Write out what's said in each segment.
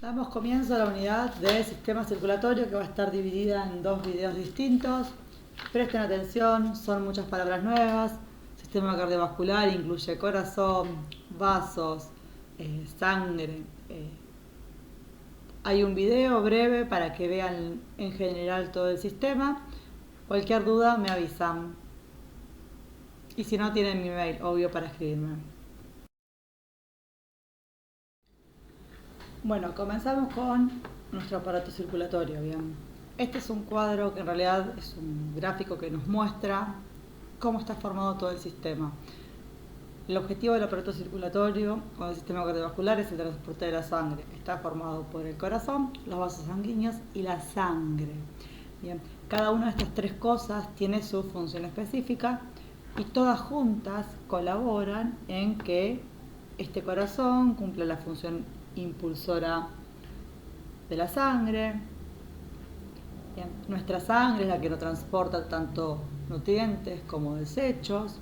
Damos comienzo a la unidad de sistema circulatorio que va a estar dividida en dos videos distintos. Presten atención, son muchas palabras nuevas. Sistema cardiovascular incluye corazón, vasos, sangre. Hay un video breve para que vean en general todo el sistema. Cualquier duda me avisan. Y si no, tienen mi mail, obvio, para escribirme. Bueno, comenzamos con nuestro aparato circulatorio, bien. Este es un cuadro que en realidad es un gráfico que nos muestra cómo está formado todo el sistema. El objetivo del aparato circulatorio o del sistema cardiovascular es el transporte de la sangre. Está formado por el corazón, los vasos sanguíneos y la sangre. Bien, cada una de estas tres cosas tiene su función específica y todas juntas colaboran en que este corazón cumpla la función impulsora de la sangre. Bien, nuestra sangre es la que nos transporta tanto nutrientes como desechos.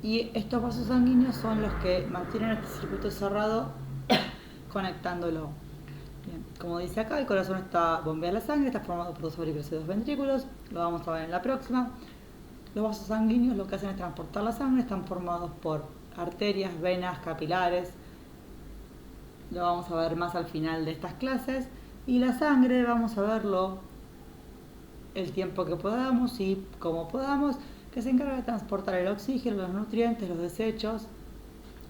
Y estos vasos sanguíneos son los que mantienen este circuito cerrado conectándolo. Bien, como dice acá, el corazón bombea la sangre, está formado por dos auriculares y dos ventrículos. Lo vamos a ver en la próxima. Los vasos sanguíneos lo que hacen es transportar la sangre, están formados por arterias, venas, capilares. Lo vamos a ver más al final de estas clases. Y la sangre vamos a verlo el tiempo que podamos y como podamos, que se encarga de transportar el oxígeno, los nutrientes, los desechos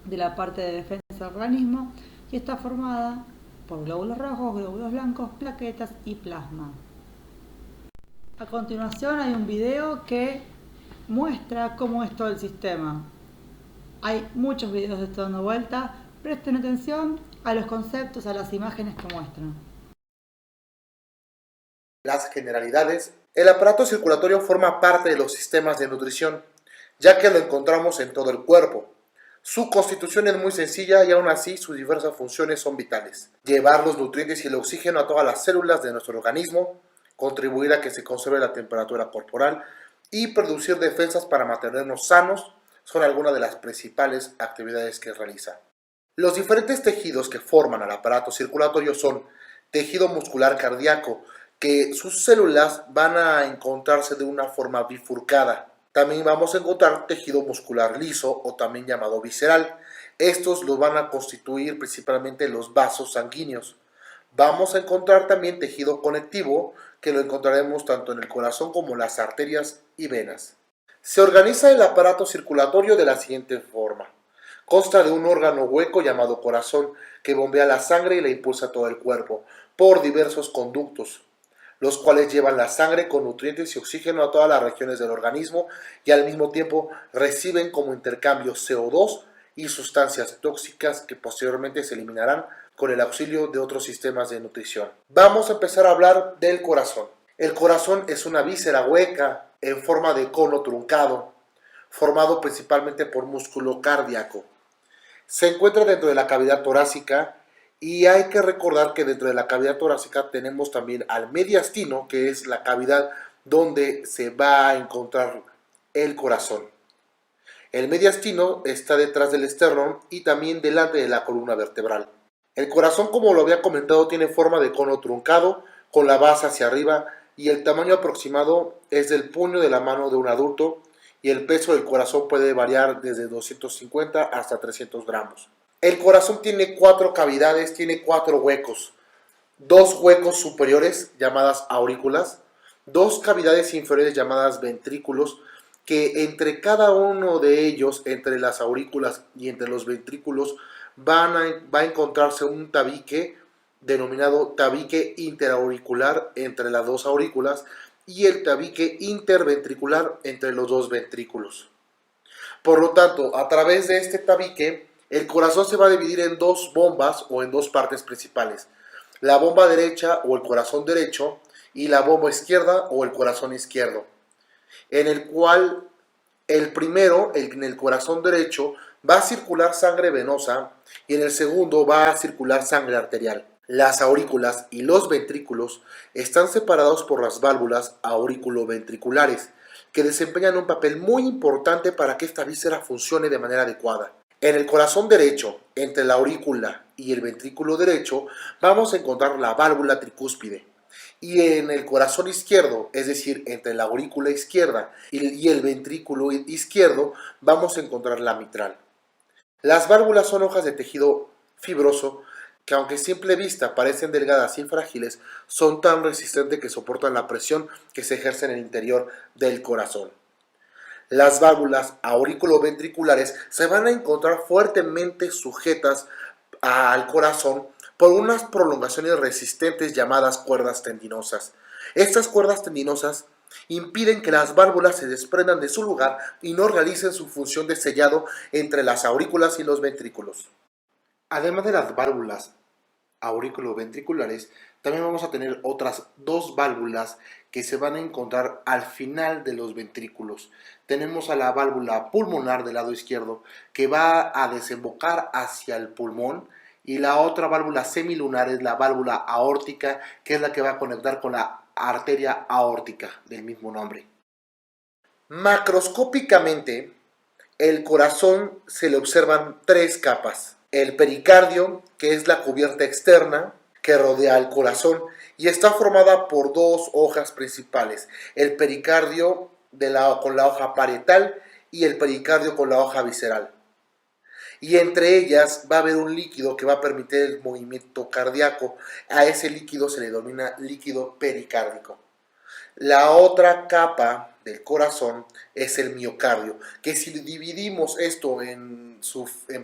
de la parte de defensa del organismo y está formada por glóbulos rojos, glóbulos blancos, plaquetas y plasma. A continuación hay un video que muestra cómo es todo el sistema. Hay muchos videos de esto dando vuelta. Presten atención a los conceptos, a las imágenes que muestran. Las generalidades. El aparato circulatorio forma parte de los sistemas de nutrición, ya que lo encontramos en todo el cuerpo. Su constitución es muy sencilla y aún así sus diversas funciones son vitales. Llevar los nutrientes y el oxígeno a todas las células de nuestro organismo, contribuir a que se conserve la temperatura corporal y producir defensas para mantenernos sanos son algunas de las principales actividades que realiza. Los diferentes tejidos que forman al aparato circulatorio son tejido muscular cardíaco, que sus células van a encontrarse de una forma bifurcada. También vamos a encontrar tejido muscular liso o también llamado visceral. Estos los van a constituir principalmente los vasos sanguíneos. Vamos a encontrar también tejido conectivo, que lo encontraremos tanto en el corazón como en las arterias y venas. Se organiza el aparato circulatorio de la siguiente forma. Consta de un órgano hueco llamado corazón, que bombea la sangre y la impulsa a todo el cuerpo por diversos conductos, los cuales llevan la sangre con nutrientes y oxígeno a todas las regiones del organismo y al mismo tiempo reciben como intercambio CO2 y sustancias tóxicas que posteriormente se eliminarán con el auxilio de otros sistemas de nutrición. Vamos a empezar a hablar del corazón. El corazón es una víscera hueca en forma de cono truncado, formado principalmente por músculo cardíaco. Se encuentra dentro de la cavidad torácica y hay que recordar que dentro de la cavidad torácica tenemos también al mediastino, que es la cavidad donde se va a encontrar el corazón. El mediastino está detrás del esternón y también delante de la columna vertebral. El corazón, como lo había comentado, tiene forma de cono truncado con la base hacia arriba y el tamaño aproximado es del puño de la mano de un adulto y el peso del corazón puede variar desde 250 hasta 300 gramos. El corazón tiene 4 cavidades, tiene 4 huecos. 2 huecos superiores llamadas aurículas, 2 cavidades inferiores llamadas ventrículos, que entre cada uno de ellos, entre las aurículas y entre los ventrículos, va a encontrarse un tabique denominado tabique interauricular entre las dos aurículas y el tabique interventricular entre los dos ventrículos. Por lo tanto, a través de este tabique, el corazón se va a dividir en dos bombas o en dos partes principales. La bomba derecha o el corazón derecho y la bomba izquierda o el corazón izquierdo. En el cual el primero, en el corazón derecho, va a circular sangre venosa y en el segundo va a circular sangre arterial. Las aurículas y los ventrículos están separados por las válvulas auriculoventriculares, que desempeñan un papel muy importante para que esta víscera funcione de manera adecuada. En el corazón derecho, entre la aurícula y el ventrículo derecho, vamos a encontrar la válvula tricúspide. Y en el corazón izquierdo, es decir, entre la aurícula izquierda y el ventrículo izquierdo, vamos a encontrar la mitral. Las válvulas son hojas de tejido fibroso que, aunque a simple vista parecen delgadas y frágiles, son tan resistentes que soportan la presión que se ejerce en el interior del corazón. Las válvulas auriculoventriculares se van a encontrar fuertemente sujetas al corazón por unas prolongaciones resistentes llamadas cuerdas tendinosas. Estas cuerdas tendinosas impiden que las válvulas se desprendan de su lugar y no realicen su función de sellado entre las aurículas y los ventrículos. Además de las válvulas auriculoventriculares, también vamos a tener otras dos válvulas que se van a encontrar al final de los ventrículos. Tenemos a la válvula pulmonar del lado izquierdo, que va a desembocar hacia el pulmón, y la otra válvula semilunar es la válvula aórtica, que es la que va a conectar con la arteria aórtica del mismo nombre. Macroscópicamente, el corazón se le observan tres capas. El pericardio, que es la cubierta externa que rodea al corazón y está formada por dos hojas principales, el pericardio con la hoja parietal y el pericardio con la hoja visceral. Y entre ellas va a haber un líquido que va a permitir el movimiento cardíaco. A ese líquido se le denomina líquido pericárdico. La otra capa del corazón es el miocardio, que si dividimos esto en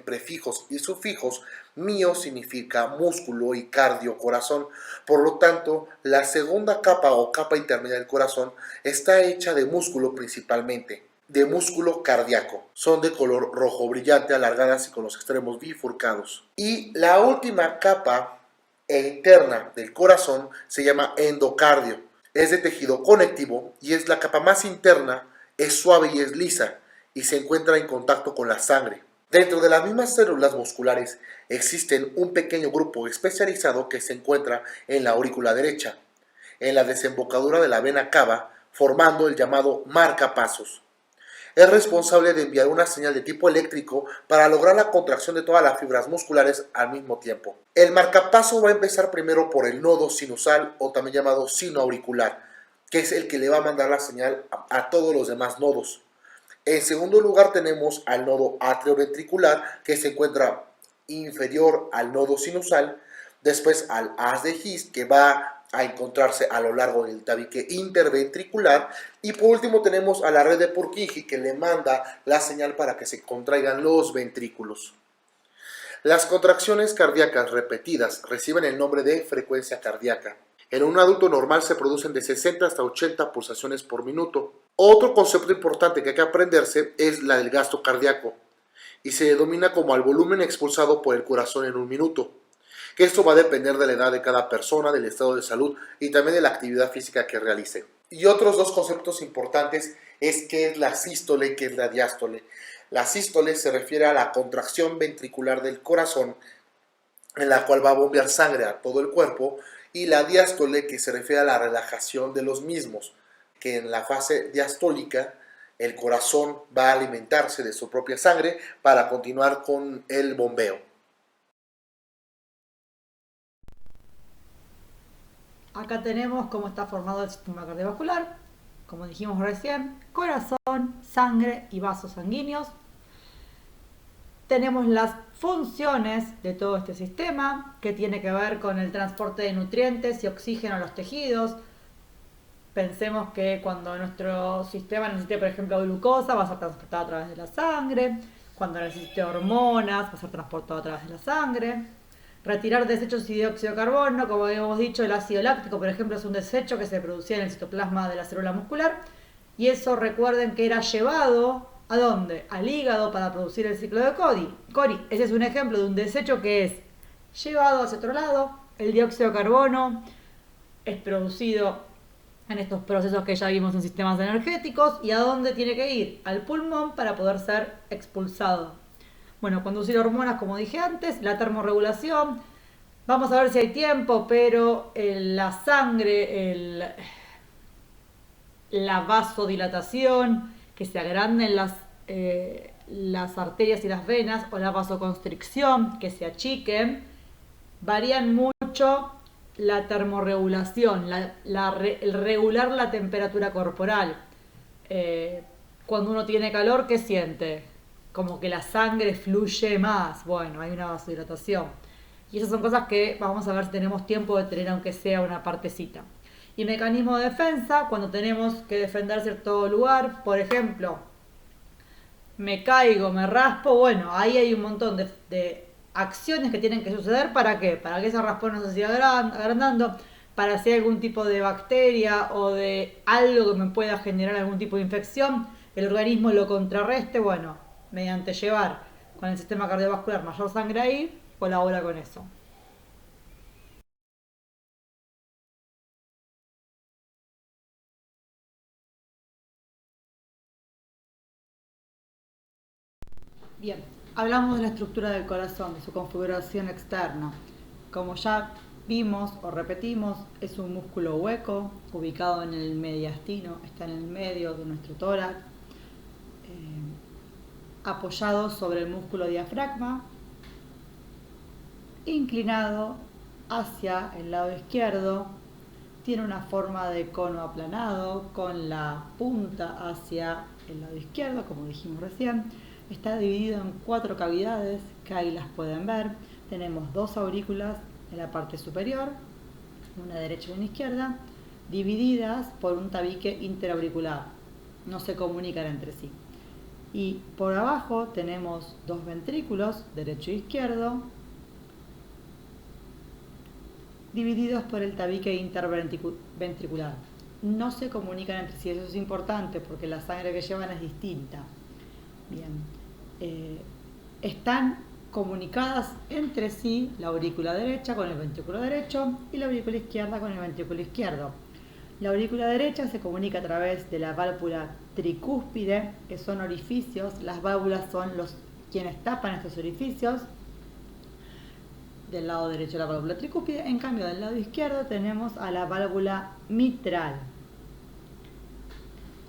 prefijos y sufijos, mio significa músculo y cardio, corazón. Por lo tanto, la segunda capa o capa intermedia del corazón está hecha de músculo principalmente, de músculo cardíaco. Son de color rojo brillante, alargadas y con los extremos bifurcados. Y la última capa interna del corazón se llama endocardio. Es de tejido conectivo y es la capa más interna, es suave y es lisa y se encuentra en contacto con la sangre. Dentro de las mismas células musculares existen un pequeño grupo especializado que se encuentra en la aurícula derecha, en la desembocadura de la vena cava, formando el llamado marcapasos. Es responsable de enviar una señal de tipo eléctrico para lograr la contracción de todas las fibras musculares al mismo tiempo. El marcapaso va a empezar primero por el nodo sinusal, o también llamado sino auricular, que es el que le va a mandar la señal a todos los demás nodos. En segundo lugar tenemos al nodo atrioventricular, que se encuentra inferior al nodo sinusal. Después al haz de His, que va a encontrarse a lo largo del tabique interventricular. Y por último tenemos a la red de Purkinje, que le manda la señal para que se contraigan los ventrículos. Las contracciones cardíacas repetidas reciben el nombre de frecuencia cardíaca. En un adulto normal se producen de 60 hasta 80 pulsaciones por minuto. Otro concepto importante que hay que aprenderse es la del gasto cardíaco, y se denomina como al volumen expulsado por el corazón en un minuto. Que esto va a depender de la edad de cada persona, del estado de salud y también de la actividad física que realice. Y otros dos conceptos importantes es qué es la sístole y qué es la diástole. La sístole se refiere a la contracción ventricular del corazón, en la cual va a bombear sangre a todo el cuerpo, y la diástole, que se refiere a la relajación de los mismos, que en la fase diastólica el corazón va a alimentarse de su propia sangre para continuar con el bombeo. Acá tenemos cómo está formado el sistema cardiovascular, como dijimos recién, corazón, sangre y vasos sanguíneos. Tenemos las funciones de todo este sistema, que tiene que ver con el transporte de nutrientes y oxígeno a los tejidos. Pensemos que cuando nuestro sistema necesite, por ejemplo, glucosa, va a ser transportada a través de la sangre. Cuando necesite hormonas, va a ser transportado a través de la sangre. Retirar desechos y dióxido de carbono, como habíamos dicho, el ácido láctico, por ejemplo, es un desecho que se producía en el citoplasma de la célula muscular. Y eso, recuerden que era llevado, ¿a dónde? Al hígado, para producir el ciclo de Cori. Ese es un ejemplo de un desecho que es llevado hacia otro lado. El dióxido de carbono es producido en estos procesos que ya vimos en sistemas energéticos. ¿Y a dónde tiene que ir? Al pulmón para poder ser expulsado. Bueno, conducir hormonas, como dije antes, la termorregulación. Vamos a ver si hay tiempo, pero la sangre, la vasodilatación, que se agranden las arterias y las venas o la vasoconstricción, que se achiquen, varían mucho la termorregulación, el regular la temperatura corporal. Cuando uno tiene calor, ¿qué siente? Como que la sangre fluye más. Bueno, hay una vasodilatación. Y esas son cosas que vamos a ver si tenemos tiempo de tener, aunque sea una partecita. Y mecanismo de defensa, cuando tenemos que defender cierto lugar, por ejemplo, me caigo, me raspo, bueno, ahí hay un montón de acciones que tienen que suceder. ¿Para qué? Para que ese raspón no se siga agrandando, para si hay algún tipo de bacteria o de algo que me pueda generar algún tipo de infección, el organismo lo contrarreste, bueno, mediante llevar con el sistema cardiovascular mayor sangre ahí, colabora con eso. Bien, hablamos de la estructura del corazón, de su configuración externa. Como ya vimos o repetimos, es un músculo hueco ubicado en el mediastino, está en el medio de nuestro tórax, apoyado sobre el músculo diafragma, inclinado hacia el lado izquierdo, tiene una forma de cono aplanado con la punta hacia el lado izquierdo, como dijimos recién. Está dividido en 4 cavidades, que ahí las pueden ver. Tenemos 2 aurículas en la parte superior, una derecha y una izquierda, divididas por un tabique interauricular. No se comunican entre sí. Y por abajo tenemos 2 ventrículos, derecho e izquierdo, divididos por el tabique interventricular. No se comunican entre sí, eso es importante porque la sangre que llevan es distinta. Bien, están comunicadas entre sí la aurícula derecha con el ventrículo derecho y la aurícula izquierda con el ventrículo izquierdo. La aurícula derecha se comunica a través de la válvula tricúspide, que son orificios. Las válvulas son quienes tapan estos orificios. Del lado derecho la válvula tricúspide, en cambio del lado izquierdo tenemos a la válvula mitral.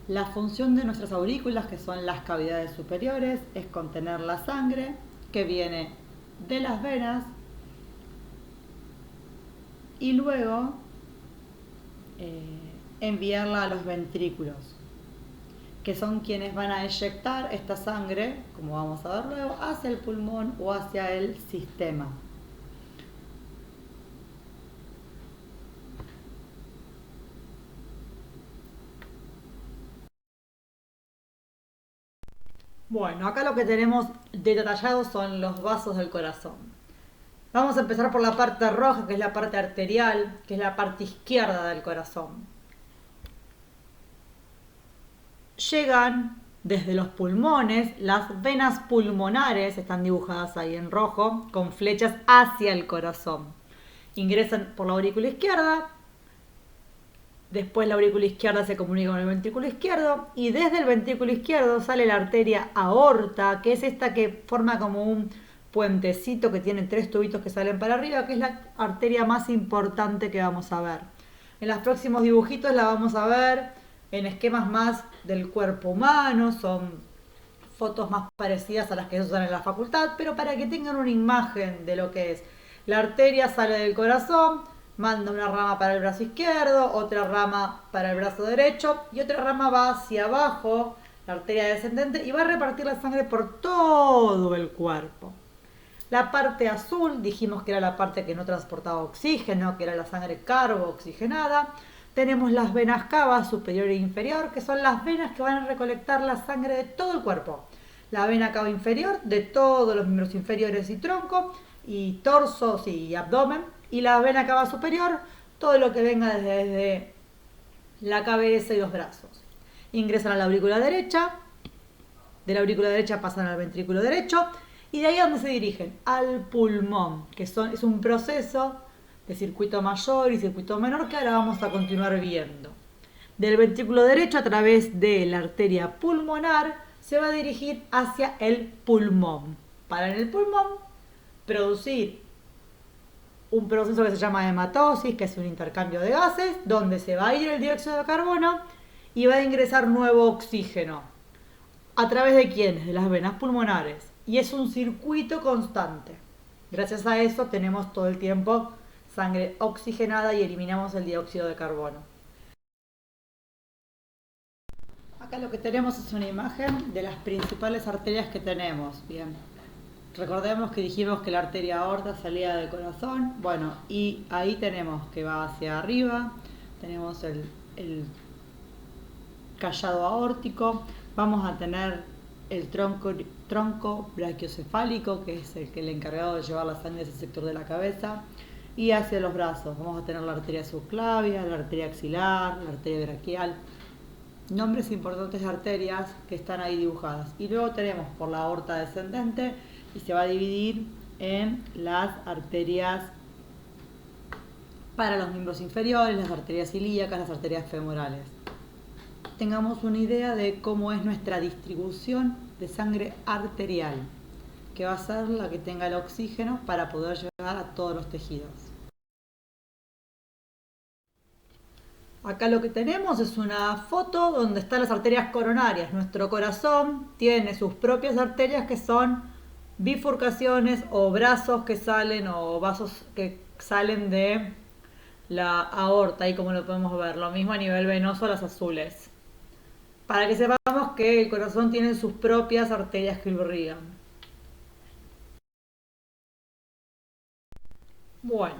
La función de nuestras aurículas, que son las cavidades superiores, es contener la sangre que viene de las venas y luego enviarla a los ventrículos, que son quienes van a eyectar esta sangre, como vamos a ver luego, hacia el pulmón o hacia el sistema. Bueno, acá lo que tenemos detallado son los vasos del corazón. Vamos a empezar por la parte roja, que es la parte arterial, que es la parte izquierda del corazón. Llegan desde los pulmones, las venas pulmonares están dibujadas ahí en rojo, con flechas hacia el corazón. Ingresan por la aurícula izquierda, después la aurícula izquierda se comunica con el ventrículo izquierdo y desde el ventrículo izquierdo sale la arteria aorta, que es esta que forma como un puentecito que tiene 3 tubitos que salen para arriba, que es la arteria más importante que vamos a ver. En los próximos dibujitos la vamos a ver en esquemas más del cuerpo humano, son fotos más parecidas a las que se usan en la facultad, pero para que tengan una imagen de lo que es. La arteria sale del corazón, manda una rama para el brazo izquierdo, otra rama para el brazo derecho y otra rama va hacia abajo, la arteria descendente, y va a repartir la sangre por todo el cuerpo. La parte azul dijimos que era la parte que no transportaba oxígeno, que era la sangre carbo-oxigenada. Tenemos las venas cava superior e inferior, que son las venas que van a recolectar la sangre de todo el cuerpo. La vena cava inferior de todos los miembros inferiores y tronco, y torso y abdomen. Y la vena cava superior, todo lo que venga desde la cabeza y los brazos. Ingresan a la aurícula derecha, de la aurícula derecha pasan al ventrículo derecho, y de ahí a donde se dirigen, al pulmón, que es un proceso de circuito mayor y circuito menor que ahora vamos a continuar viendo. Del ventrículo derecho, a través de la arteria pulmonar, se va a dirigir hacia el pulmón. Para en el pulmón producir un proceso que se llama hematosis, que es un intercambio de gases, donde se va a ir el dióxido de carbono y va a ingresar nuevo oxígeno. ¿A través de quiénes? De las venas pulmonares. Y es un circuito constante. Gracias a eso tenemos todo el tiempo sangre oxigenada y eliminamos el dióxido de carbono. Acá lo que tenemos es una imagen de las principales arterias que tenemos. Bien, recordemos que dijimos que la arteria aorta salía del corazón. Bueno, y ahí tenemos que va hacia arriba. Tenemos el callado aórtico. Vamos a tener el tronco brachiocefálico, que es el encargado de llevar la sangre hacia el sector de la cabeza. Y hacia los brazos vamos a tener la arteria subclavia, la arteria axilar, la arteria braquial. Nombres importantes de arterias que están ahí dibujadas. Y luego tenemos por la aorta descendente y se va a dividir en las arterias para los miembros inferiores, las arterias ilíacas, las arterias femorales. Tengamos una idea de cómo es nuestra distribución de sangre arterial, que va a ser la que tenga el oxígeno para poder llegar a todos los tejidos. Acá lo que tenemos es una foto donde están las arterias coronarias. Nuestro corazón tiene sus propias arterias que son bifurcaciones o brazos que salen o vasos que salen de la aorta, ahí como lo podemos ver. Lo mismo a nivel venoso, las azules. Para que sepamos que el corazón tiene sus propias arterias que lo irrigan. Bueno,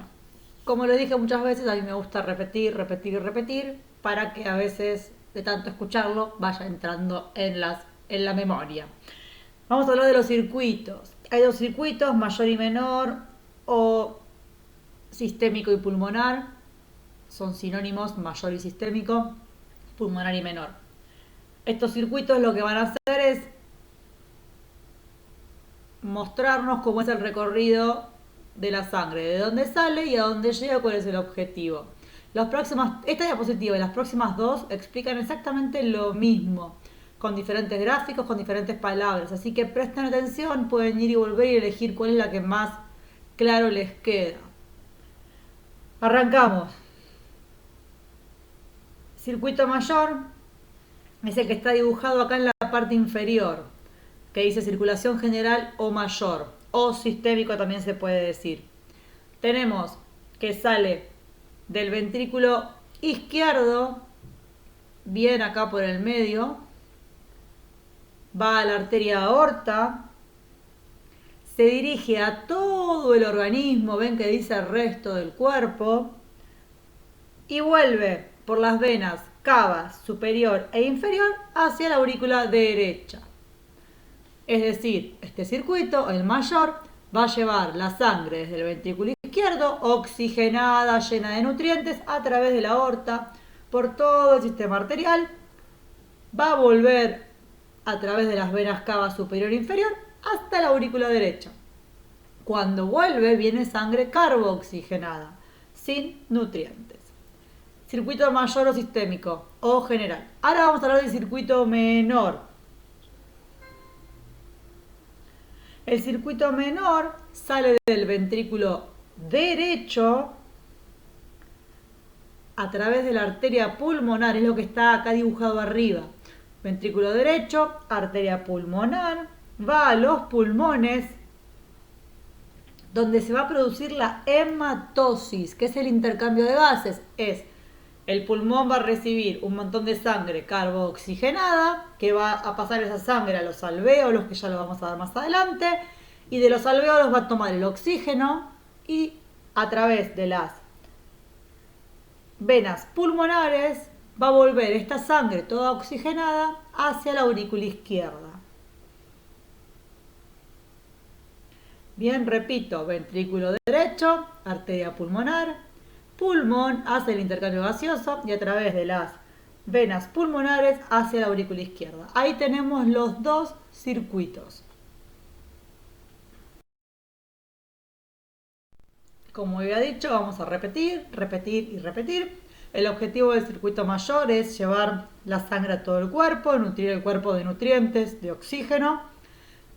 como lo dije muchas veces, a mí me gusta repetir, repetir y repetir para que a veces de tanto escucharlo vaya entrando en la memoria. Vamos a hablar de los circuitos. Hay dos circuitos, mayor y menor, o sistémico y pulmonar. Son sinónimos, mayor y sistémico, pulmonar y menor. Estos circuitos lo que van a hacer es mostrarnos cómo es el recorrido de la sangre, de dónde sale y a dónde llega, cuál es el objetivo. Esta diapositiva y las próximas dos explican exactamente lo mismo, con diferentes gráficos, con diferentes palabras. Así que presten atención, pueden ir y volver y elegir cuál es la que más claro les queda. Arrancamos. Circuito mayor es el que está dibujado acá en la parte inferior, que dice circulación general o mayor, o sistémico también se puede decir. Tenemos que sale del ventrículo izquierdo, bien acá por el medio, va a la arteria aorta, se dirige a todo el organismo, ven que dice el resto del cuerpo, y vuelve por las venas cavas superior e inferior hacia la aurícula derecha. Es decir, este circuito, el mayor, va a llevar la sangre desde el ventrículo izquierdo, oxigenada, llena de nutrientes, a través de la aorta, por todo el sistema arterial, va a volver a través de las venas cava superior e inferior hasta la aurícula derecha. Cuando vuelve, viene sangre carbooxigenada, sin nutrientes. Circuito mayor o sistémico o general. Ahora vamos a hablar del circuito menor. El circuito menor sale del ventrículo derecho a través de la arteria pulmonar, es lo que está acá dibujado arriba. Ventrículo derecho, arteria pulmonar, va a los pulmones, donde se va a producir la hematosis, que es el intercambio de gases. El pulmón va a recibir un montón de sangre carbooxigenada, que va a pasar esa sangre a los alvéolos, que ya lo vamos a dar más adelante, y de los alvéolos va a tomar el oxígeno y a través de las venas pulmonares va a volver esta sangre toda oxigenada hacia la aurícula izquierda. Bien, repito, ventrículo derecho, arteria pulmonar, pulmón hace el intercambio gaseoso y a través de las venas pulmonares hacia la aurícula izquierda. Ahí tenemos los dos circuitos. Como había dicho, vamos a repetir, repetir y repetir. El objetivo del circuito mayor es llevar la sangre a todo el cuerpo, nutrir el cuerpo de nutrientes, de oxígeno.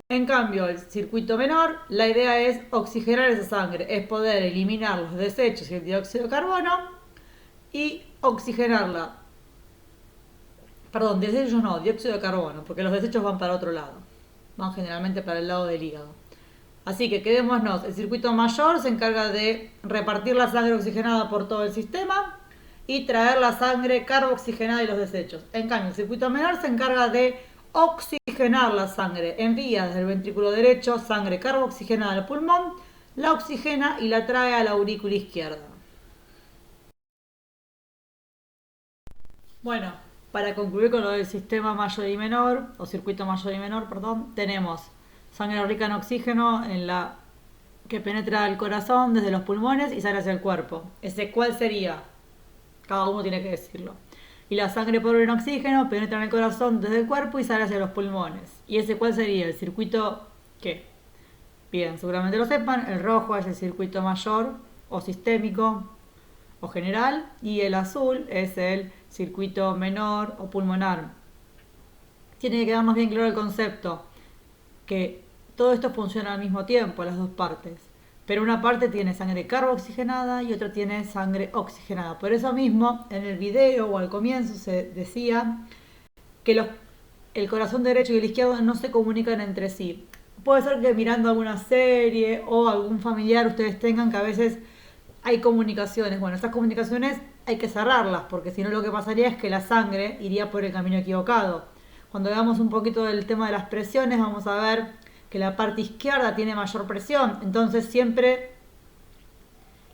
En cambio, el circuito menor, la idea es oxigenar esa sangre, es poder eliminar los desechos y el dióxido de carbono y oxigenarla Perdón, desechos no, dióxido de carbono, porque los desechos van para otro lado. Van generalmente para el lado del hígado. Así que quedémonos, el circuito mayor se encarga de repartir la sangre oxigenada por todo el sistema y traer la sangre carboxigenada y los desechos. En cambio, el circuito menor se encarga de oxigenar la sangre. Envía desde el ventrículo derecho sangre carboxigenada al pulmón, la oxigena y la trae a la aurícula izquierda. Bueno, para concluir con lo del sistema mayor y menor, o circuito mayor y menor, perdón, tenemos sangre rica en oxígeno que penetra el corazón desde los pulmones y sale hacia el cuerpo. ¿Ese cuál sería? Cada uno tiene que decirlo. Y la sangre pobre en oxígeno penetra en el corazón desde el cuerpo y sale hacia los pulmones. ¿Y ese cuál sería? ¿El circuito qué? Bien, seguramente lo sepan, el rojo es el circuito mayor o sistémico o general y el azul es el circuito menor o pulmonar. Tiene que quedarnos bien claro el concepto, que todo esto funciona al mismo tiempo, las dos partes. Pero una parte tiene sangre carboxigenada y otra tiene sangre oxigenada. Por eso mismo, en el video o al comienzo se decía que el corazón derecho y el izquierdo no se comunican entre sí. Puede ser que mirando alguna serie o algún familiar ustedes tengan que a veces hay comunicaciones. Bueno, estas comunicaciones hay que cerrarlas porque si no lo que pasaría es que la sangre iría por el camino equivocado. Cuando veamos un poquito del tema de las presiones vamos a ver que la parte izquierda tiene mayor presión. Entonces siempre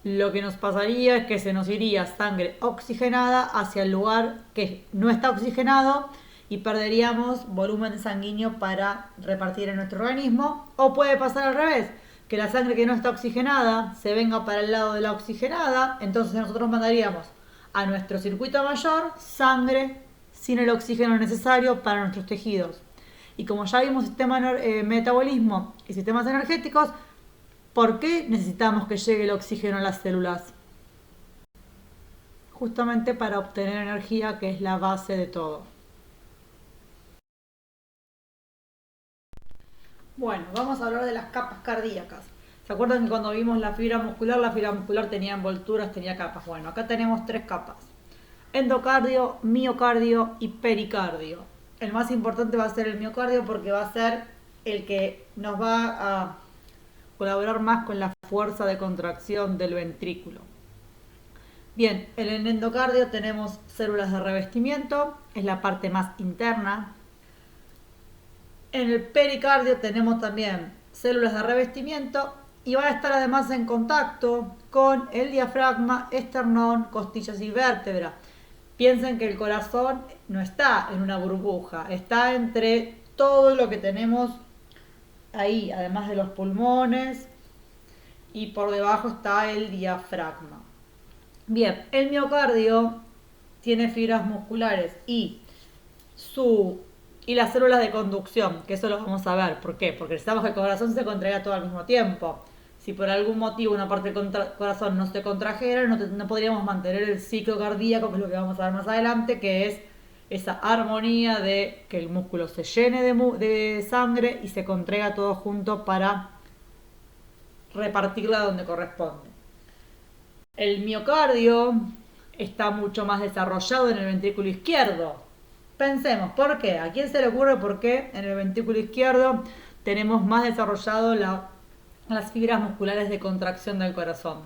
lo que nos pasaría es que se nos iría sangre oxigenada hacia el lugar que no está oxigenado y perderíamos volumen sanguíneo para repartir en nuestro organismo. O puede pasar al revés, que la sangre que no está oxigenada se venga para el lado de la oxigenada, entonces nosotros mandaríamos a nuestro circuito mayor sangre sin el oxígeno necesario para nuestros tejidos. Y como ya vimos sistema metabolismo y sistemas energéticos, ¿por qué necesitamos que llegue el oxígeno a las células? Justamente para obtener energía, que es la base de todo. Bueno, vamos a hablar de las capas cardíacas. ¿Se acuerdan que cuando vimos la fibra muscular tenía envolturas, tenía capas? Bueno, acá tenemos tres capas. Endocardio, miocardio y pericardio. El más importante va a ser el miocardio porque va a ser el que nos va a colaborar más con la fuerza de contracción del ventrículo. Bien, en el endocardio tenemos células de revestimiento, es la parte más interna. En el pericardio tenemos también células de revestimiento y va a estar además en contacto con el diafragma, esternón, costillas y vértebra. Piensen que el corazón no está en una burbuja, está entre todo lo que tenemos ahí, además de los pulmones, y por debajo está el diafragma. Bien, el miocardio tiene fibras musculares y las células de conducción, que eso lo vamos a ver. ¿Por qué? Porque necesitamos que el corazón se contraiga todo al mismo tiempo. Si por algún motivo una parte del corazón no se contrajera, no podríamos mantener el ciclo cardíaco, que es lo que vamos a ver más adelante, que es esa armonía de que el músculo se llene de sangre y se contraiga todo junto para repartirla donde corresponde. El miocardio está mucho más desarrollado en el ventrículo izquierdo. Pensemos, ¿por qué? ¿A quién se le ocurre por qué en el ventrículo izquierdo tenemos más desarrollado las fibras musculares de contracción del corazón?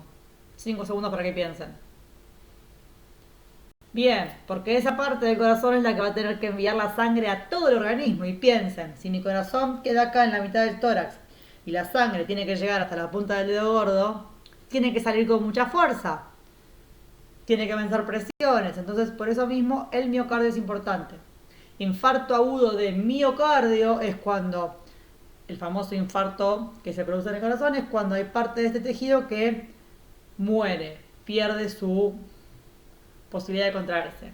5 segundos para que piensen. Bien, porque esa parte del corazón es la que va a tener que enviar la sangre a todo el organismo. Y piensen, si mi corazón queda acá en la mitad del tórax y la sangre tiene que llegar hasta la punta del dedo gordo, tiene que salir con mucha fuerza. Tiene que vencer presiones. Entonces, por eso mismo, el miocardio es importante. Infarto agudo de miocardio es cuando, el famoso infarto que se produce en el corazón, es cuando hay parte de este tejido que muere, pierde su posibilidad de contraerse.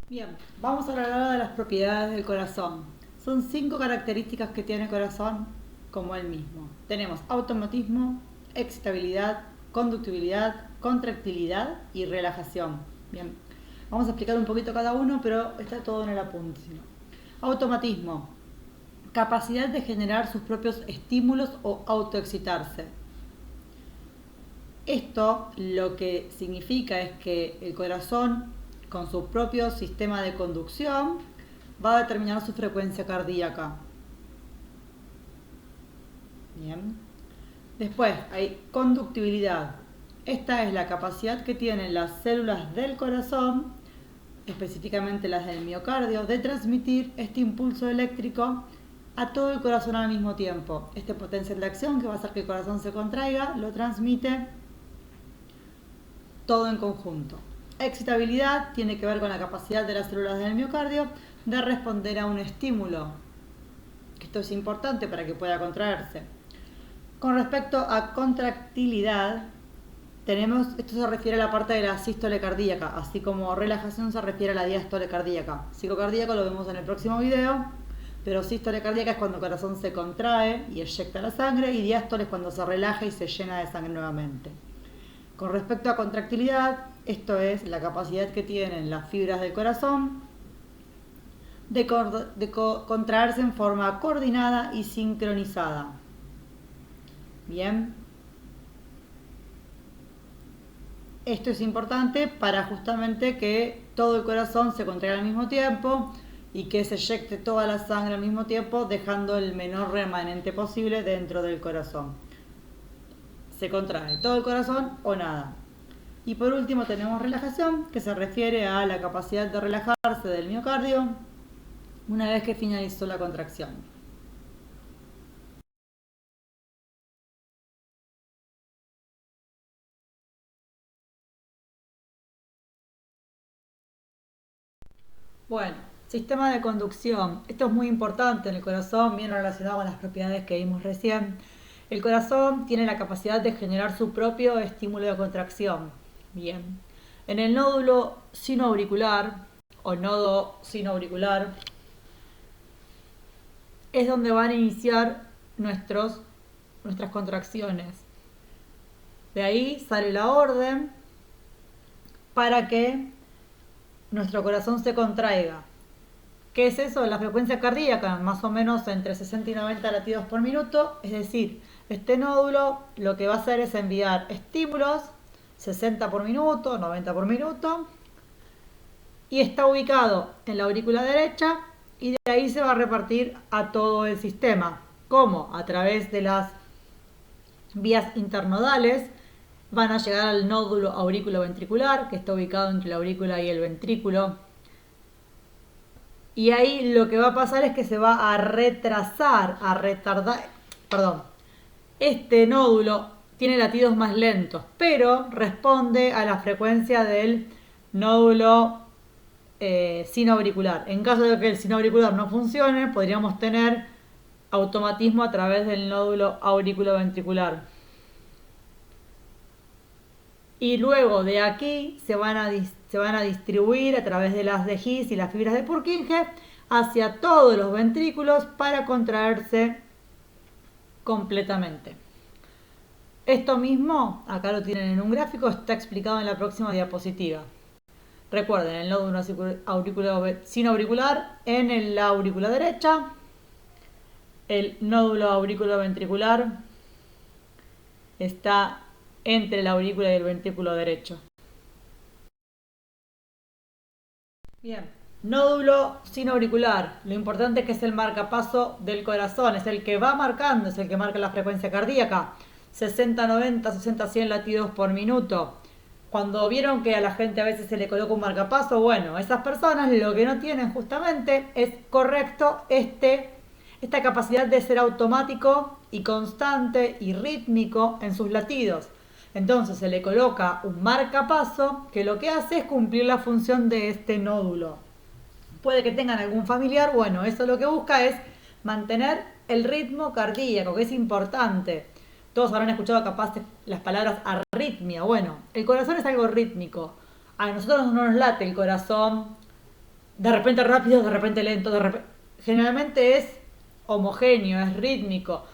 Bien, vamos a hablar ahora de las propiedades del corazón. Son 5 características que tiene el corazón como el mismo. Tenemos automatismo, excitabilidad, conductibilidad, contractilidad y relajación. Bien, vamos a explicar un poquito cada uno, pero está todo en el apunte. Automatismo. capacidad de generar sus propios estímulos o autoexcitarse. Esto lo que significa es que el corazón, con su propio sistema de conducción, va a determinar su frecuencia cardíaca. Bien. Después hay conductibilidad. Esta es la capacidad que tienen las células del corazón, específicamente las del miocardio, de transmitir este impulso eléctrico a todo el corazón al mismo tiempo. Este potencial de acción que va a hacer que el corazón se contraiga, lo transmite todo en conjunto. Excitabilidad tiene que ver con la capacidad de las células del miocardio de responder a un estímulo. Esto es importante para que pueda contraerse. Con respecto a contractilidad, esto se refiere a la parte de la sístole cardíaca, así como relajación se refiere a la diástole cardíaca. Ciclo cardíaco lo vemos en el próximo video, pero sístole cardíaca es cuando el corazón se contrae y eyecta la sangre, y diástole es cuando se relaja y se llena de sangre nuevamente. Con respecto a contractilidad, esto es la capacidad que tienen las fibras del corazón de contraerse en forma coordinada y sincronizada. Bien. Esto es importante para justamente que todo el corazón se contraiga al mismo tiempo y que se eyecte toda la sangre al mismo tiempo, dejando el menor remanente posible dentro del corazón. Se contrae todo el corazón o nada. Y por último tenemos relajación, que se refiere a la capacidad de relajarse del miocardio una vez que finalizó la contracción. Bueno, sistema de conducción. Esto es muy importante en el corazón, bien relacionado con las propiedades que vimos recién. El corazón tiene la capacidad de generar su propio estímulo de contracción. Bien. En el nódulo sinoauricular o nodo sinoauricular es donde van a iniciar nuestras contracciones. De ahí sale la orden para que nuestro corazón se contraiga. ¿Qué es eso? La frecuencia cardíaca, más o menos entre 60 y 90 latidos por minuto. Es decir, este nódulo lo que va a hacer es enviar estímulos, 60 por minuto, 90 por minuto, y está ubicado en la aurícula derecha, y de ahí se va a repartir a todo el sistema. ¿Cómo? A través de las vías internodales van a llegar al nódulo aurículo-ventricular, que está ubicado entre la aurícula y el ventrículo. Y ahí lo que va a pasar es que se va a retardar. Este nódulo tiene latidos más lentos, pero responde a la frecuencia del nódulo sinoauricular. En caso de que el sinoauricular no funcione, podríamos tener automatismo a través del nódulo aurículo-ventricular. Y luego de aquí se van a distribuir a través de las de His y las fibras de Purkinje hacia todos los ventrículos para contraerse completamente. Esto mismo, acá lo tienen en un gráfico, está explicado en la próxima diapositiva. Recuerden, el nódulo sinoauricular en la aurícula derecha, el nódulo auriculoventricular está entre la aurícula y el ventrículo derecho. Bien, nódulo sinoauricular. Lo importante es que es el marcapaso del corazón, es el que va marcando, es el que marca la frecuencia cardíaca. 60, 90, 60, 100 latidos por minuto. Cuando vieron que a la gente a veces se le coloca un marcapaso, bueno, esas personas lo que no tienen justamente es correcto esta capacidad de ser automático y constante y rítmico en sus latidos. Entonces se le coloca un marcapaso que lo que hace es cumplir la función de este nódulo. Puede que tengan algún familiar, bueno, eso lo que busca es mantener el ritmo cardíaco, que es importante. Todos habrán escuchado capaz las palabras arritmia. Bueno, el corazón es algo rítmico. A nosotros no nos late el corazón de repente rápido, de repente lento, generalmente es homogéneo, es rítmico.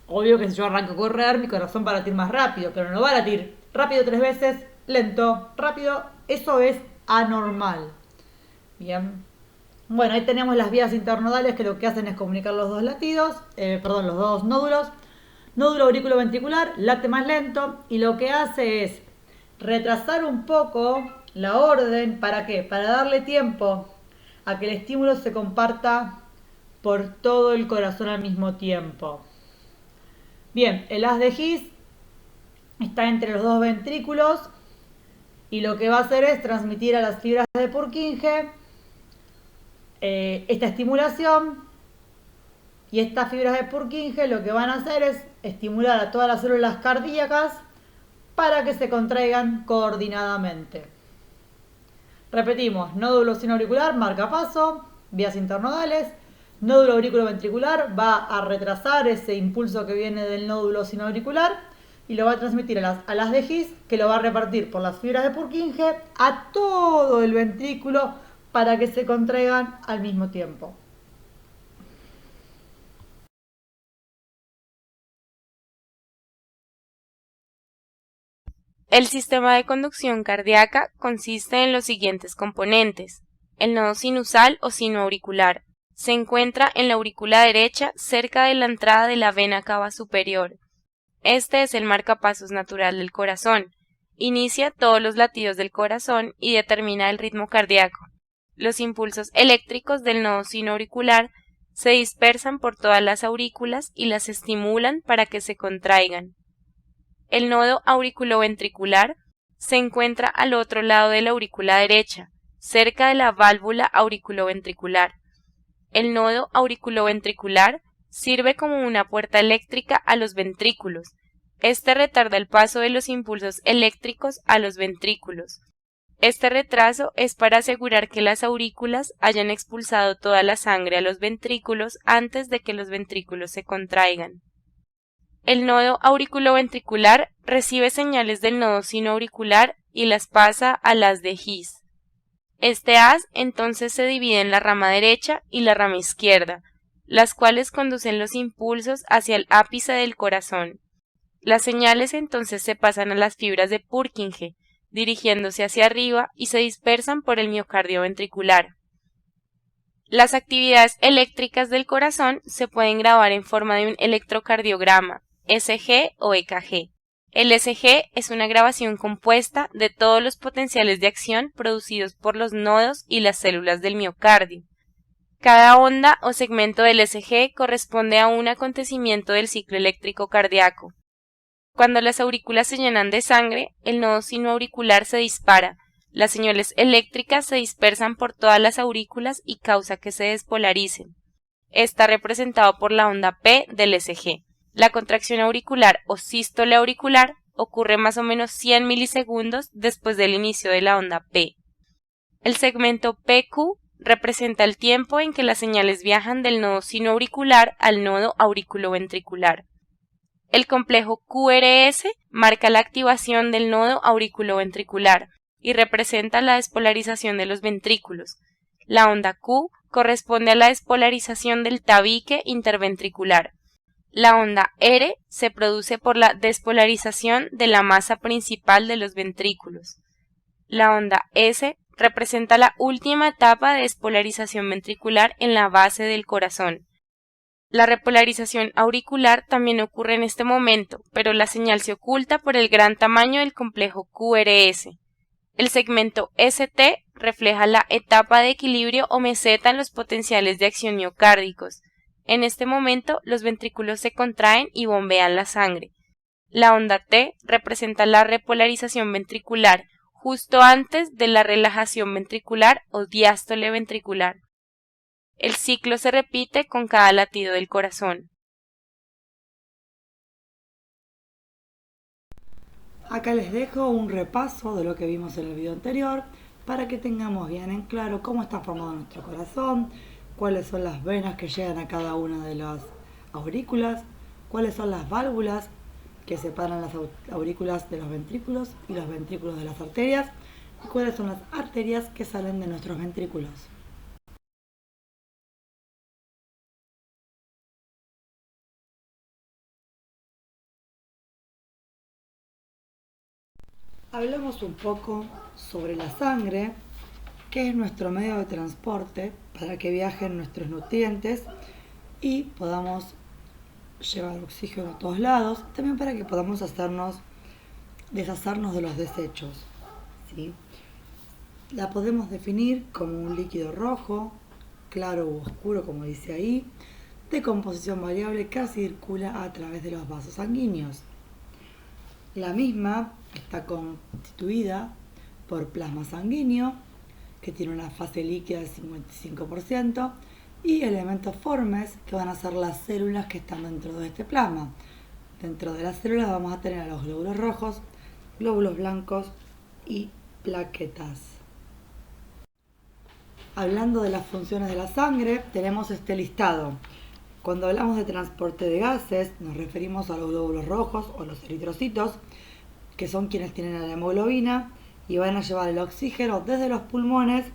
Obvio que si yo arranco a correr, mi corazón va a latir más rápido, pero no va a latir rápido 3 veces, lento, rápido. Eso es anormal. Bien. Bueno, ahí tenemos las vías internodales que lo que hacen es comunicar los dos latidos, los dos nódulos. Nódulo aurículo-ventricular late más lento y lo que hace es retrasar un poco la orden. ¿Para qué? Para darle tiempo a que el estímulo se comparta por todo el corazón al mismo tiempo. Bien, el haz de His está entre los dos ventrículos y lo que va a hacer es transmitir a las fibras de Purkinje esta estimulación, y estas fibras de Purkinje lo que van a hacer es estimular a todas las células cardíacas para que se contraigan coordinadamente. Repetimos, nódulo sinoauricular, marcapaso, vías internodales. Nódulo auriculoventricular va a retrasar ese impulso que viene del nódulo sinoauricular y lo va a transmitir a las de His, que lo va a repartir por las fibras de Purkinje a todo el ventrículo para que se contraigan al mismo tiempo. El sistema de conducción cardíaca consiste en los siguientes componentes. El nodo sinusal o sinoauricular se encuentra en la aurícula derecha cerca de la entrada de la vena cava superior. Este es el marcapasos natural del corazón. Inicia todos los latidos del corazón y determina el ritmo cardíaco. Los impulsos eléctricos del nodo sinoauricular se dispersan por todas las aurículas y las estimulan para que se contraigan. El nodo auriculoventricular se encuentra al otro lado de la aurícula derecha, cerca de la válvula auriculoventricular. El nodo auriculoventricular sirve como una puerta eléctrica a los ventrículos. Este retarda el paso de los impulsos eléctricos a los ventrículos. Este retraso es para asegurar que las aurículas hayan expulsado toda la sangre a los ventrículos antes de que los ventrículos se contraigan. El nodo auriculoventricular recibe señales del nodo sinoauricular y las pasa al haz de His. Este haz entonces se divide en la rama derecha y la rama izquierda, las cuales conducen los impulsos hacia el ápice del corazón. Las señales entonces se pasan a las fibras de Purkinje, dirigiéndose hacia arriba y se dispersan por el miocardio ventricular. Las actividades eléctricas del corazón se pueden grabar en forma de un electrocardiograma, ECG o EKG. El ECG es una grabación compuesta de todos los potenciales de acción producidos por los nodos y las células del miocardio. Cada onda o segmento del ECG corresponde a un acontecimiento del ciclo eléctrico cardíaco. Cuando las aurículas se llenan de sangre, el nodo sinoauricular se dispara. Las señales eléctricas se dispersan por todas las aurículas y causa que se despolaricen. Está representado por la onda P del ECG. La contracción auricular o sístole auricular ocurre más o menos 100 milisegundos después del inicio de la onda P. El segmento PQ representa el tiempo en que las señales viajan del nodo sinoauricular al nodo auriculoventricular. El complejo QRS marca la activación del nodo auriculoventricular y representa la despolarización de los ventrículos. La onda Q corresponde a la despolarización del tabique interventricular. La onda R se produce por la despolarización de la masa principal de los ventrículos. La onda S representa la última etapa de despolarización ventricular en la base del corazón. La repolarización auricular también ocurre en este momento, pero la señal se oculta por el gran tamaño del complejo QRS. El segmento ST refleja la etapa de equilibrio o meseta en los potenciales de acción miocárdicos. En este momento, los ventrículos se contraen y bombean la sangre. La onda T representa la repolarización ventricular justo antes de la relajación ventricular o diástole ventricular. El ciclo se repite con cada latido del corazón. Acá les dejo un repaso de lo que vimos en el video anterior para que tengamos bien en claro cómo está formado nuestro corazón, cuáles son las venas que llegan a cada una de las aurículas, cuáles son las válvulas que separan las aurículas de los ventrículos y los ventrículos de las arterias, y cuáles son las arterias que salen de nuestros ventrículos. Hablamos un poco sobre la sangre que es nuestro medio de transporte para que viajen nuestros nutrientes y podamos llevar oxígeno a todos lados, también para que podamos deshacernos de los desechos, ¿sí? La podemos definir como un líquido rojo, claro u oscuro, como dice ahí, de composición variable que circula a través de los vasos sanguíneos. La misma está constituida por plasma sanguíneo, que tiene una fase líquida del 55%, y elementos formes, que van a ser las células que están dentro de este plasma. Dentro de las células vamos a tener a los glóbulos rojos, glóbulos blancos y plaquetas. Hablando de las funciones de la sangre, tenemos este listado. Cuando hablamos de transporte de gases, nos referimos a los glóbulos rojos o los eritrocitos, que son quienes tienen la hemoglobina y van a llevar el oxígeno desde los pulmones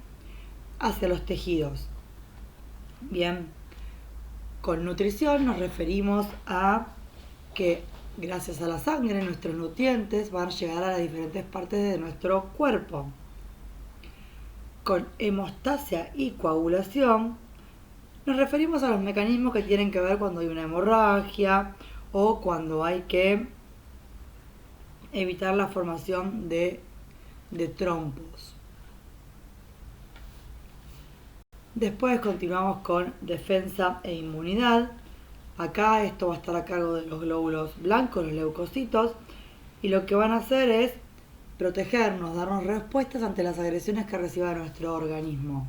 hacia los tejidos. Bien, con nutrición nos referimos a que gracias a la sangre nuestros nutrientes van a llegar a las diferentes partes de nuestro cuerpo. Con hemostasia y coagulación nos referimos a los mecanismos que tienen que ver cuando hay una hemorragia o cuando hay que evitar la formación de trombos. Después continuamos con defensa e inmunidad. Acá esto va a estar a cargo de los glóbulos blancos, los leucocitos, y lo que van a hacer es protegernos, darnos respuestas ante las agresiones que reciba nuestro organismo.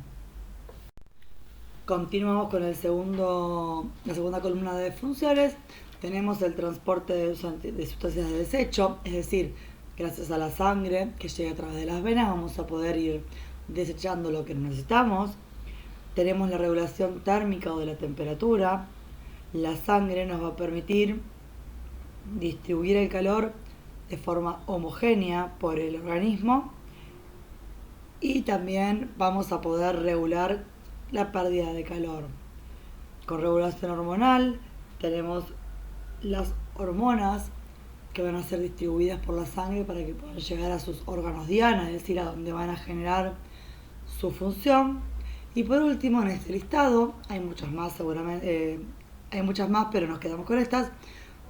Continuamos con la segunda columna de funciones. Tenemos el transporte de sustancias de desecho, es decir, gracias a la sangre que llega a través de las venas vamos a poder ir desechando lo que necesitamos. Tenemos la regulación térmica o de la temperatura. La sangre nos va a permitir distribuir el calor de forma homogénea por el organismo y también vamos a poder regular la pérdida de calor. Con regulación hormonal tenemos las hormonas que van a ser distribuidas por la sangre para que puedan llegar a sus órganos diana, es decir, a donde van a generar su función. Y por último, en este listado, hay muchas más seguramente, hay muchas más, pero nos quedamos con estas.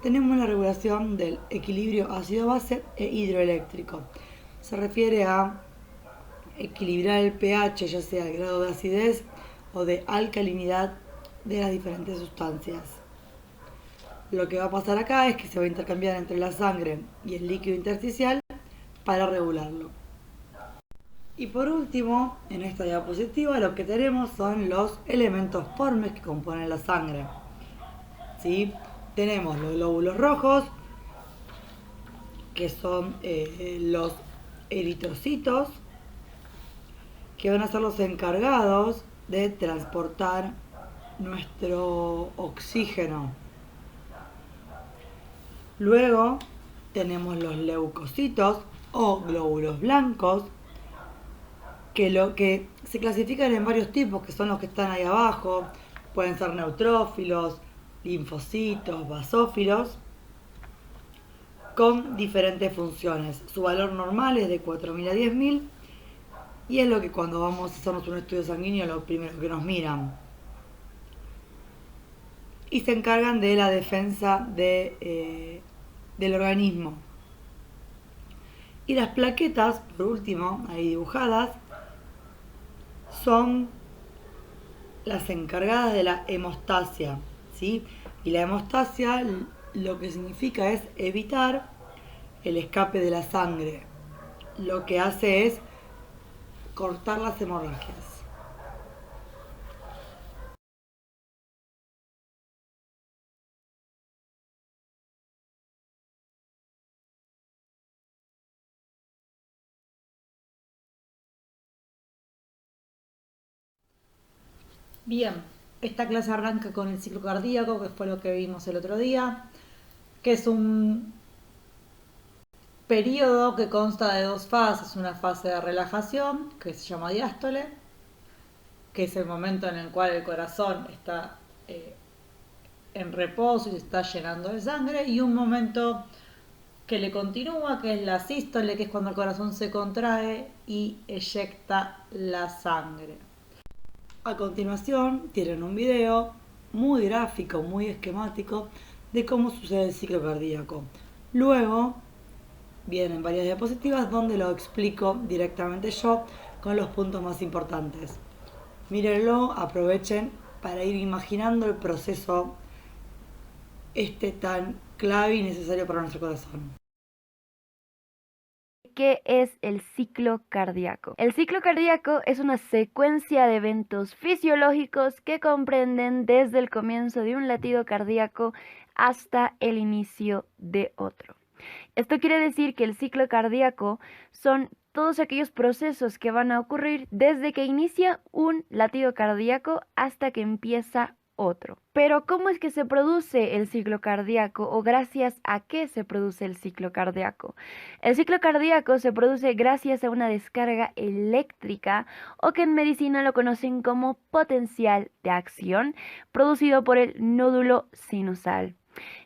Tenemos la regulación del equilibrio ácido-base e hidroeléctrico. Se refiere a equilibrar el pH, ya sea el grado de acidez o de alcalinidad de las diferentes sustancias. Lo que va a pasar acá es que se va a intercambiar entre la sangre y el líquido intersticial para regularlo. Y por último, en esta diapositiva lo que tenemos son los elementos formes que componen la sangre. ¿Sí? Tenemos los glóbulos rojos, que son los eritrocitos, que van a ser los encargados de transportar nuestro oxígeno. Luego tenemos los leucocitos o glóbulos blancos, que se clasifican en varios tipos, que son los que están ahí abajo. Pueden ser neutrófilos, linfocitos, basófilos, con diferentes funciones. Su valor normal es de 4.000 a 10.000 y es lo que cuando vamos a hacernos un estudio sanguíneo lo primero que nos miran. Y se encargan de la defensa del organismo. Y las plaquetas, por último, ahí dibujadas, son las encargadas de la hemostasia, ¿sí? Y la hemostasia lo que significa es evitar el escape de la sangre. Lo que hace es cortar las hemorragias. Bien, esta clase arranca con el ciclo cardíaco, que fue lo que vimos el otro día, que es un periodo que consta de dos fases. Una fase de relajación, que se llama diástole, que es el momento en el cual el corazón está en reposo y se está llenando de sangre, y un momento que le continúa, que es la sístole, que es cuando el corazón se contrae y eyecta la sangre. A continuación tienen un video muy gráfico, muy esquemático de cómo sucede el ciclo cardíaco. Luego vienen varias diapositivas donde lo explico directamente yo con los puntos más importantes. Mírenlo, aprovechen para ir imaginando el proceso tan clave y necesario para nuestro corazón. ¿Qué es el ciclo cardíaco? El ciclo cardíaco es una secuencia de eventos fisiológicos que comprenden desde el comienzo de un latido cardíaco hasta el inicio de otro. Esto quiere decir que el ciclo cardíaco son todos aquellos procesos que van a ocurrir desde que inicia un latido cardíaco hasta que empieza otro. Pero ¿cómo es que se produce el ciclo cardíaco o gracias a qué se produce el ciclo cardíaco? El ciclo cardíaco se produce gracias a una descarga eléctrica o que en medicina lo conocen como potencial de acción producido por el nódulo sinusal.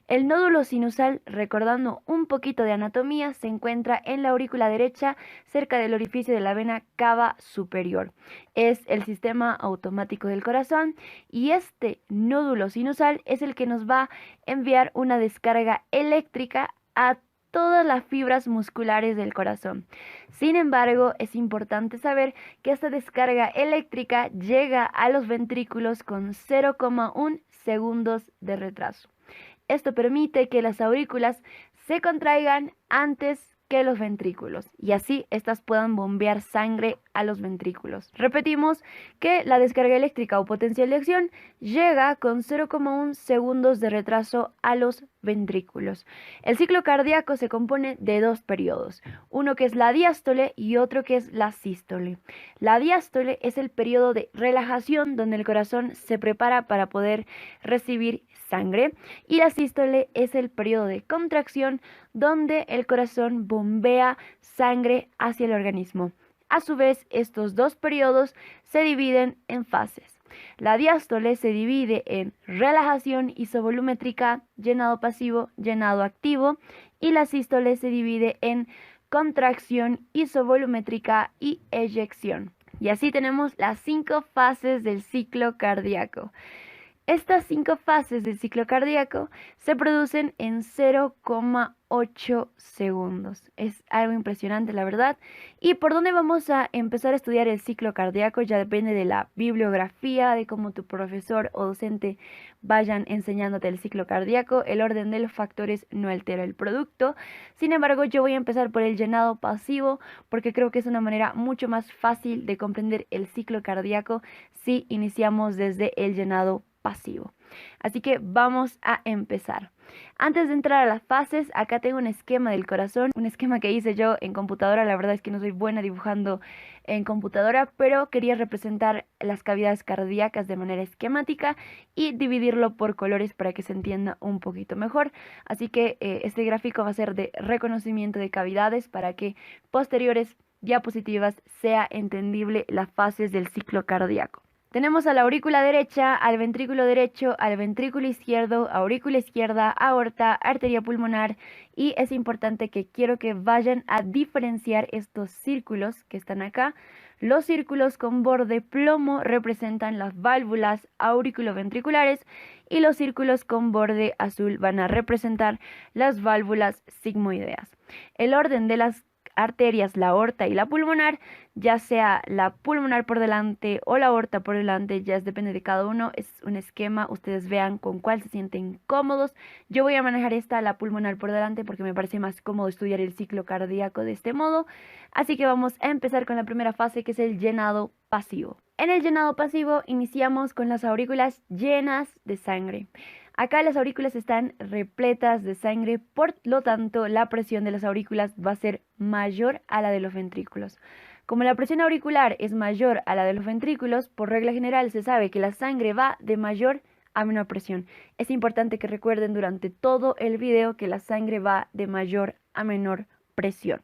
El nódulo sinusal, recordando un poquito de anatomía, se encuentra en la aurícula derecha, cerca del orificio de la vena cava superior. Es el sistema automático del corazón y este nódulo sinusal es el que nos va a enviar una descarga eléctrica a todas las fibras musculares del corazón. Sin embargo, es importante saber que esta descarga eléctrica llega a los ventrículos con 0,1 segundos de retraso. Esto permite que las aurículas se contraigan antes que los ventrículos y así estas puedan bombear sangre a los ventrículos. Repetimos que la descarga eléctrica o potencial de acción llega con 0,1 segundos de retraso a los ventrículos. El ciclo cardíaco se compone de dos periodos, uno que es la diástole y otro que es la sístole. La diástole es el periodo de relajación donde el corazón se prepara para poder recibir sangre y la sístole es el periodo de contracción donde el corazón bombea sangre hacia el organismo. A su vez, estos dos periodos se dividen en fases. La diástole se divide en relajación isovolumétrica, llenado pasivo, llenado activo, y la sístole se divide en contracción isovolumétrica y eyección. Y así tenemos las 5 fases del ciclo cardíaco. Estas 5 fases del ciclo cardíaco se producen en 0,8 segundos. Es algo impresionante, la verdad. ¿Y por dónde vamos a empezar a estudiar el ciclo cardíaco? Ya depende de la bibliografía, de cómo tu profesor o docente vayan enseñándote el ciclo cardíaco. El orden de los factores no altera el producto. Sin embargo, yo voy a empezar por el llenado pasivo porque creo que es una manera mucho más fácil de comprender el ciclo cardíaco si iniciamos desde el llenado pasivo. Así que vamos a empezar. Antes de entrar a las fases, acá tengo un esquema del corazón, un esquema que hice yo en computadora. La verdad es que no soy buena dibujando en computadora, pero quería representar las cavidades cardíacas de manera esquemática y dividirlo por colores para que se entienda un poquito mejor. Así que este gráfico va a ser de reconocimiento de cavidades para que posteriores diapositivas sea entendible las fases del ciclo cardíaco. Tenemos a la aurícula derecha, al ventrículo derecho, al ventrículo izquierdo, aurícula izquierda, aorta, arteria pulmonar, y es importante que quiero que vayan a diferenciar estos círculos que están acá. Los círculos con borde plomo representan las válvulas auriculoventriculares y los círculos con borde azul van a representar las válvulas sigmoideas. El orden de las arterias, la aorta y la pulmonar, ya sea la pulmonar por delante o la aorta por delante, ya depende de cada uno, es un esquema, ustedes vean con cuál se sienten cómodos. Yo voy a manejar la pulmonar por delante porque me parece más cómodo estudiar el ciclo cardíaco de este modo, así que vamos a empezar con la primera fase, que es el llenado pasivo. En el llenado pasivo iniciamos con las aurículas llenas de sangre. Acá las aurículas están repletas de sangre, por lo tanto la presión de las aurículas va a ser mayor a la de los ventrículos. Como la presión auricular es mayor a la de los ventrículos, por regla general se sabe que la sangre va de mayor a menor presión. Es importante que recuerden durante todo el video que la sangre va de mayor a menor presión.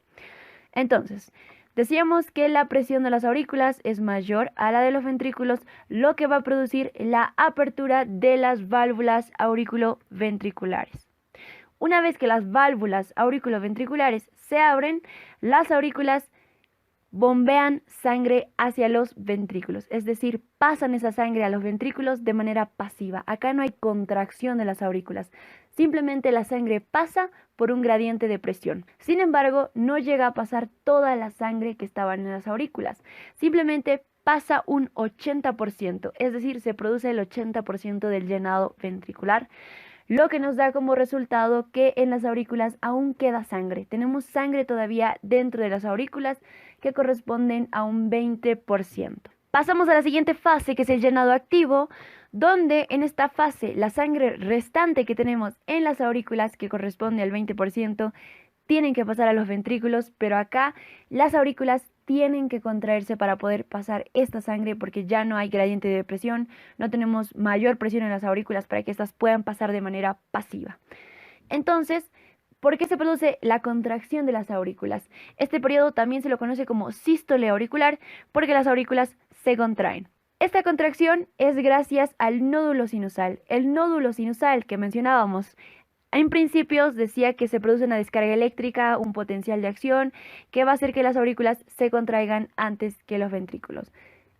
Entonces, decíamos que la presión de las aurículas es mayor a la de los ventrículos, lo que va a producir la apertura de las válvulas auriculoventriculares. Una vez que las válvulas auriculoventriculares se abren, las aurículas bombean sangre hacia los ventrículos, es decir, pasan esa sangre a los ventrículos de manera pasiva. Acá no hay contracción de las aurículas, simplemente la sangre pasa por un gradiente de presión. Sin embargo, no llega a pasar toda la sangre que estaba en las aurículas, simplemente pasa un 80%, es decir, se produce el 80% del llenado ventricular, lo que nos da como resultado que en las aurículas aún queda sangre. Tenemos sangre todavía dentro de las aurículas que corresponden a un 20%. Pasamos a la siguiente fase, que es el llenado activo, donde en esta fase la sangre restante que tenemos en las aurículas, que corresponde al 20%, tienen que pasar a los ventrículos, pero acá las aurículas tienen que contraerse para poder pasar esta sangre porque ya no hay gradiente de presión, no tenemos mayor presión en las aurículas para que estas puedan pasar de manera pasiva. Entonces, ¿por qué se produce la contracción de las aurículas? Este periodo también se lo conoce como sístole auricular porque las aurículas se contraen. Esta contracción es gracias al nódulo sinusal. El nódulo sinusal que mencionábamos en principios decía que se produce una descarga eléctrica, un potencial de acción, que va a hacer que las aurículas se contraigan antes que los ventrículos.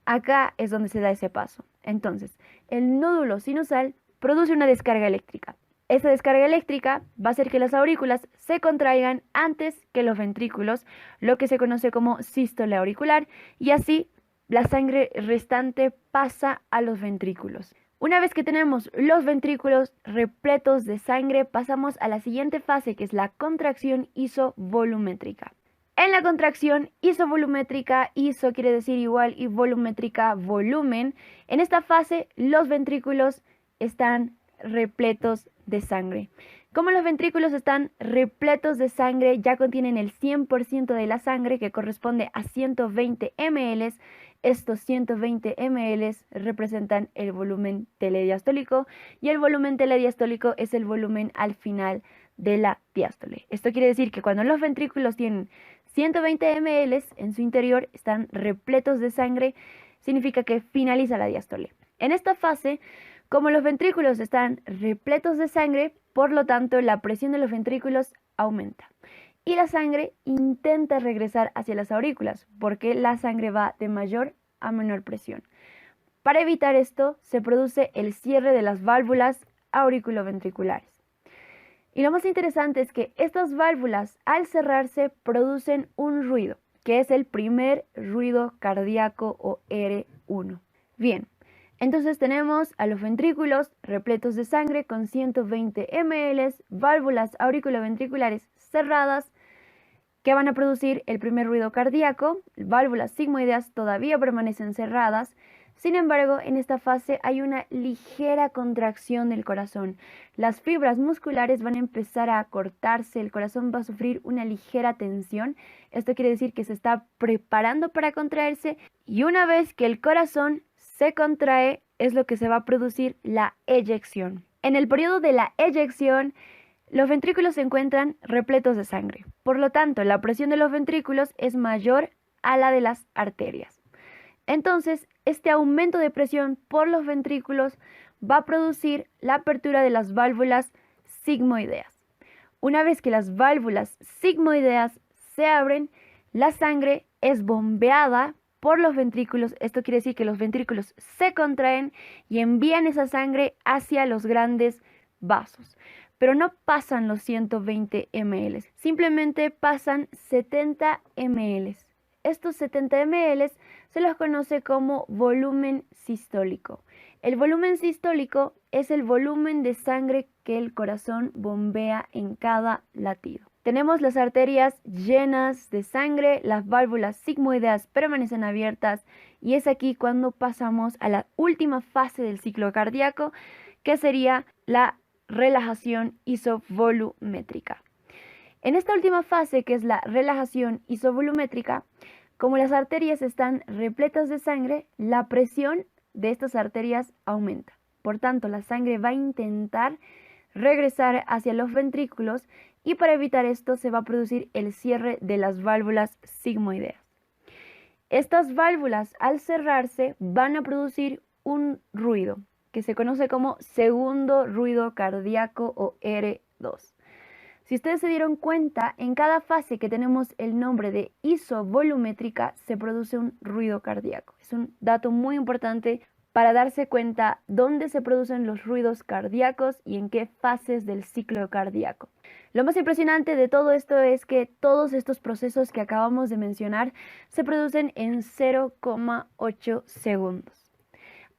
Acá es donde se da ese paso. Entonces, el nódulo sinusal produce una descarga eléctrica. Esta descarga eléctrica va a hacer que las aurículas se contraigan antes que los ventrículos, lo que se conoce como sístole auricular, y así la sangre restante pasa a los ventrículos. Una vez que tenemos los ventrículos repletos de sangre, pasamos a la siguiente fase, que es la contracción isovolumétrica. En la contracción isovolumétrica, iso quiere decir igual y volumétrica volumen, en esta fase los ventrículos están repletos de sangre. Como los ventrículos están repletos de sangre, ya contienen el 100% de la sangre, que corresponde a 120 ml. Estos 120 ml representan el volumen telediastólico y el volumen telediastólico es el volumen al final de la diástole. Esto quiere decir que cuando los ventrículos tienen 120 ml en su interior, están repletos de sangre, significa que finaliza la diástole. En esta fase, como los ventrículos están repletos de sangre, por lo tanto la presión de los ventrículos aumenta y la sangre intenta regresar hacia las aurículas porque la sangre va de mayor a menor presión. Para evitar esto se produce el cierre de las válvulas auriculoventriculares. Y lo más interesante es que estas válvulas al cerrarse producen un ruido, que es el primer ruido cardíaco o R1. Bien. Entonces tenemos a los ventrículos repletos de sangre con 120 ml, válvulas auriculoventriculares cerradas que van a producir el primer ruido cardíaco, válvulas sigmoideas todavía permanecen cerradas, sin embargo en esta fase hay una ligera contracción del corazón. Las fibras musculares van a empezar a cortarse, el corazón va a sufrir una ligera tensión, esto quiere decir que se está preparando para contraerse y una vez que el corazón se contrae es lo que se va a producir la eyección. En el periodo de la eyección, los ventrículos se encuentran repletos de sangre. Por lo tanto, la presión de los ventrículos es mayor a la de las arterias. Entonces, este aumento de presión por los ventrículos va a producir la apertura de las válvulas sigmoideas. Una vez que las válvulas sigmoideas se abren, la sangre es bombeada por los ventrículos. Esto quiere decir que los ventrículos se contraen y envían esa sangre hacia los grandes vasos. Pero no pasan los 120 ml, simplemente pasan 70 ml. Estos 70 ml se los conoce como volumen sistólico. El volumen sistólico es el volumen de sangre que el corazón bombea en cada latido. Tenemos las arterias llenas de sangre, las válvulas sigmoideas permanecen abiertas y es aquí cuando pasamos a la última fase del ciclo cardíaco, que sería la relajación isovolumétrica. En esta última fase, que es la relajación isovolumétrica, como las arterias están repletas de sangre, la presión de estas arterias aumenta. Por tanto, la sangre va a intentar regresar hacia los ventrículos y para evitar esto se va a producir el cierre de las válvulas sigmoideas. Estas válvulas al cerrarse van a producir un ruido que se conoce como segundo ruido cardíaco o R2. Si ustedes se dieron cuenta, en cada fase que tenemos el nombre de isovolumétrica se produce un ruido cardíaco. Es un dato muy importante para darse cuenta dónde se producen los ruidos cardíacos y en qué fases del ciclo cardíaco. Lo más impresionante de todo esto es que todos estos procesos que acabamos de mencionar se producen en 0,8 segundos.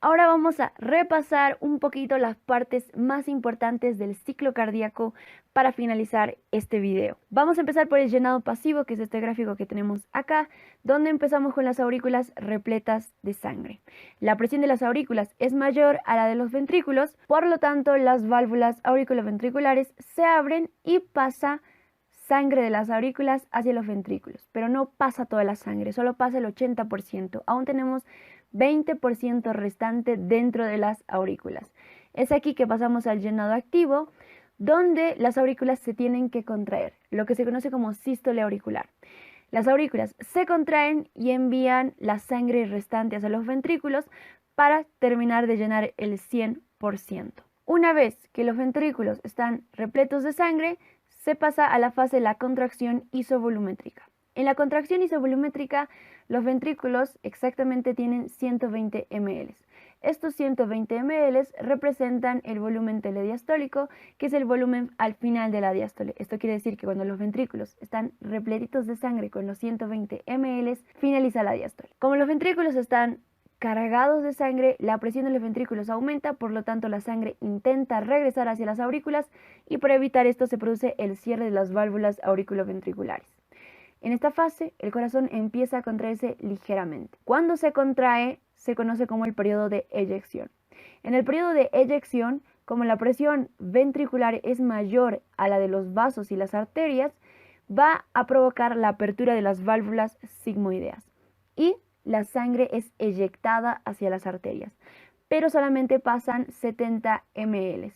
Ahora vamos a repasar un poquito las partes más importantes del ciclo cardíaco para finalizar este video. Vamos a empezar por el llenado pasivo, que es este gráfico que tenemos acá, donde empezamos con las aurículas repletas de sangre. La presión de las aurículas es mayor a la de los ventrículos, por lo tanto las válvulas auriculoventriculares se abren y pasa sangre de las aurículas hacia los ventrículos, pero no pasa toda la sangre, solo pasa el 80%. Aún tenemos 20% restante dentro de las aurículas. Es aquí que pasamos al llenado activo, donde las aurículas se tienen que contraer, lo que se conoce como sístole auricular. Las aurículas se contraen y envían la sangre restante hacia los ventrículos para terminar de llenar el 100%. Una vez que los ventrículos están repletos de sangre, se pasa a la fase de la contracción isovolumétrica. En la contracción isovolumétrica, los ventrículos exactamente tienen 120 ml. Estos 120 ml representan el volumen telediastólico, que es el volumen al final de la diástole. Esto quiere decir que cuando los ventrículos están repletitos de sangre con los 120 ml, finaliza la diástole. Como los ventrículos están cargados de sangre, la presión de los ventrículos aumenta, por lo tanto la sangre intenta regresar hacia las aurículas y para evitar esto se produce el cierre de las válvulas auriculoventriculares. En esta fase, el corazón empieza a contraerse ligeramente. Cuando se contrae, se conoce como el periodo de eyección. En el periodo de eyección, como la presión ventricular es mayor a la de los vasos y las arterias, va a provocar la apertura de las válvulas sigmoideas y la sangre es eyectada hacia las arterias, pero solamente pasan 70 ml.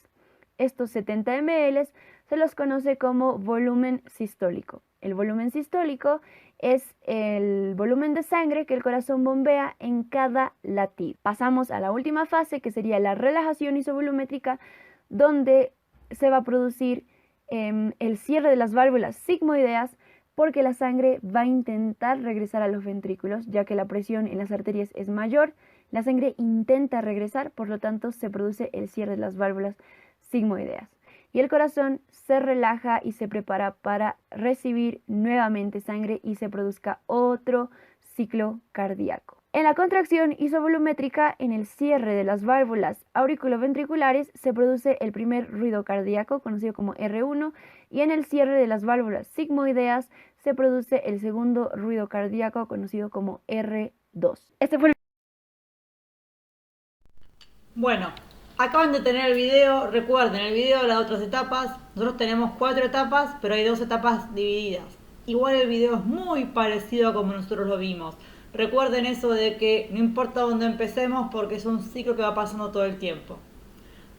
Estos 70 ml se los conoce como volumen sistólico. El volumen sistólico es el volumen de sangre que el corazón bombea en cada latido. Pasamos a la última fase, que sería la relajación isovolumétrica, donde se va a producir el cierre de las válvulas sigmoideas, porque la sangre va a intentar regresar a los ventrículos, ya que la presión en las arterias es mayor. La sangre intenta regresar, por lo tanto se produce el cierre de las válvulas sigmoideas. Y el corazón se relaja y se prepara para recibir nuevamente sangre y se produzca otro ciclo cardíaco. En la contracción isovolumétrica, en el cierre de las válvulas auriculoventriculares, se produce el primer ruido cardíaco, conocido como R1, y en el cierre de las válvulas sigmoideas se produce el segundo ruido cardíaco, conocido como R2. Bueno, acaban de tener el video. Recuerden, el video de las otras etapas. Nosotros tenemos 4 etapas, pero hay 2 etapas divididas. Igual el video es muy parecido a como nosotros lo vimos. Recuerden eso de que no importa dónde empecemos, porque es un ciclo que va pasando todo el tiempo.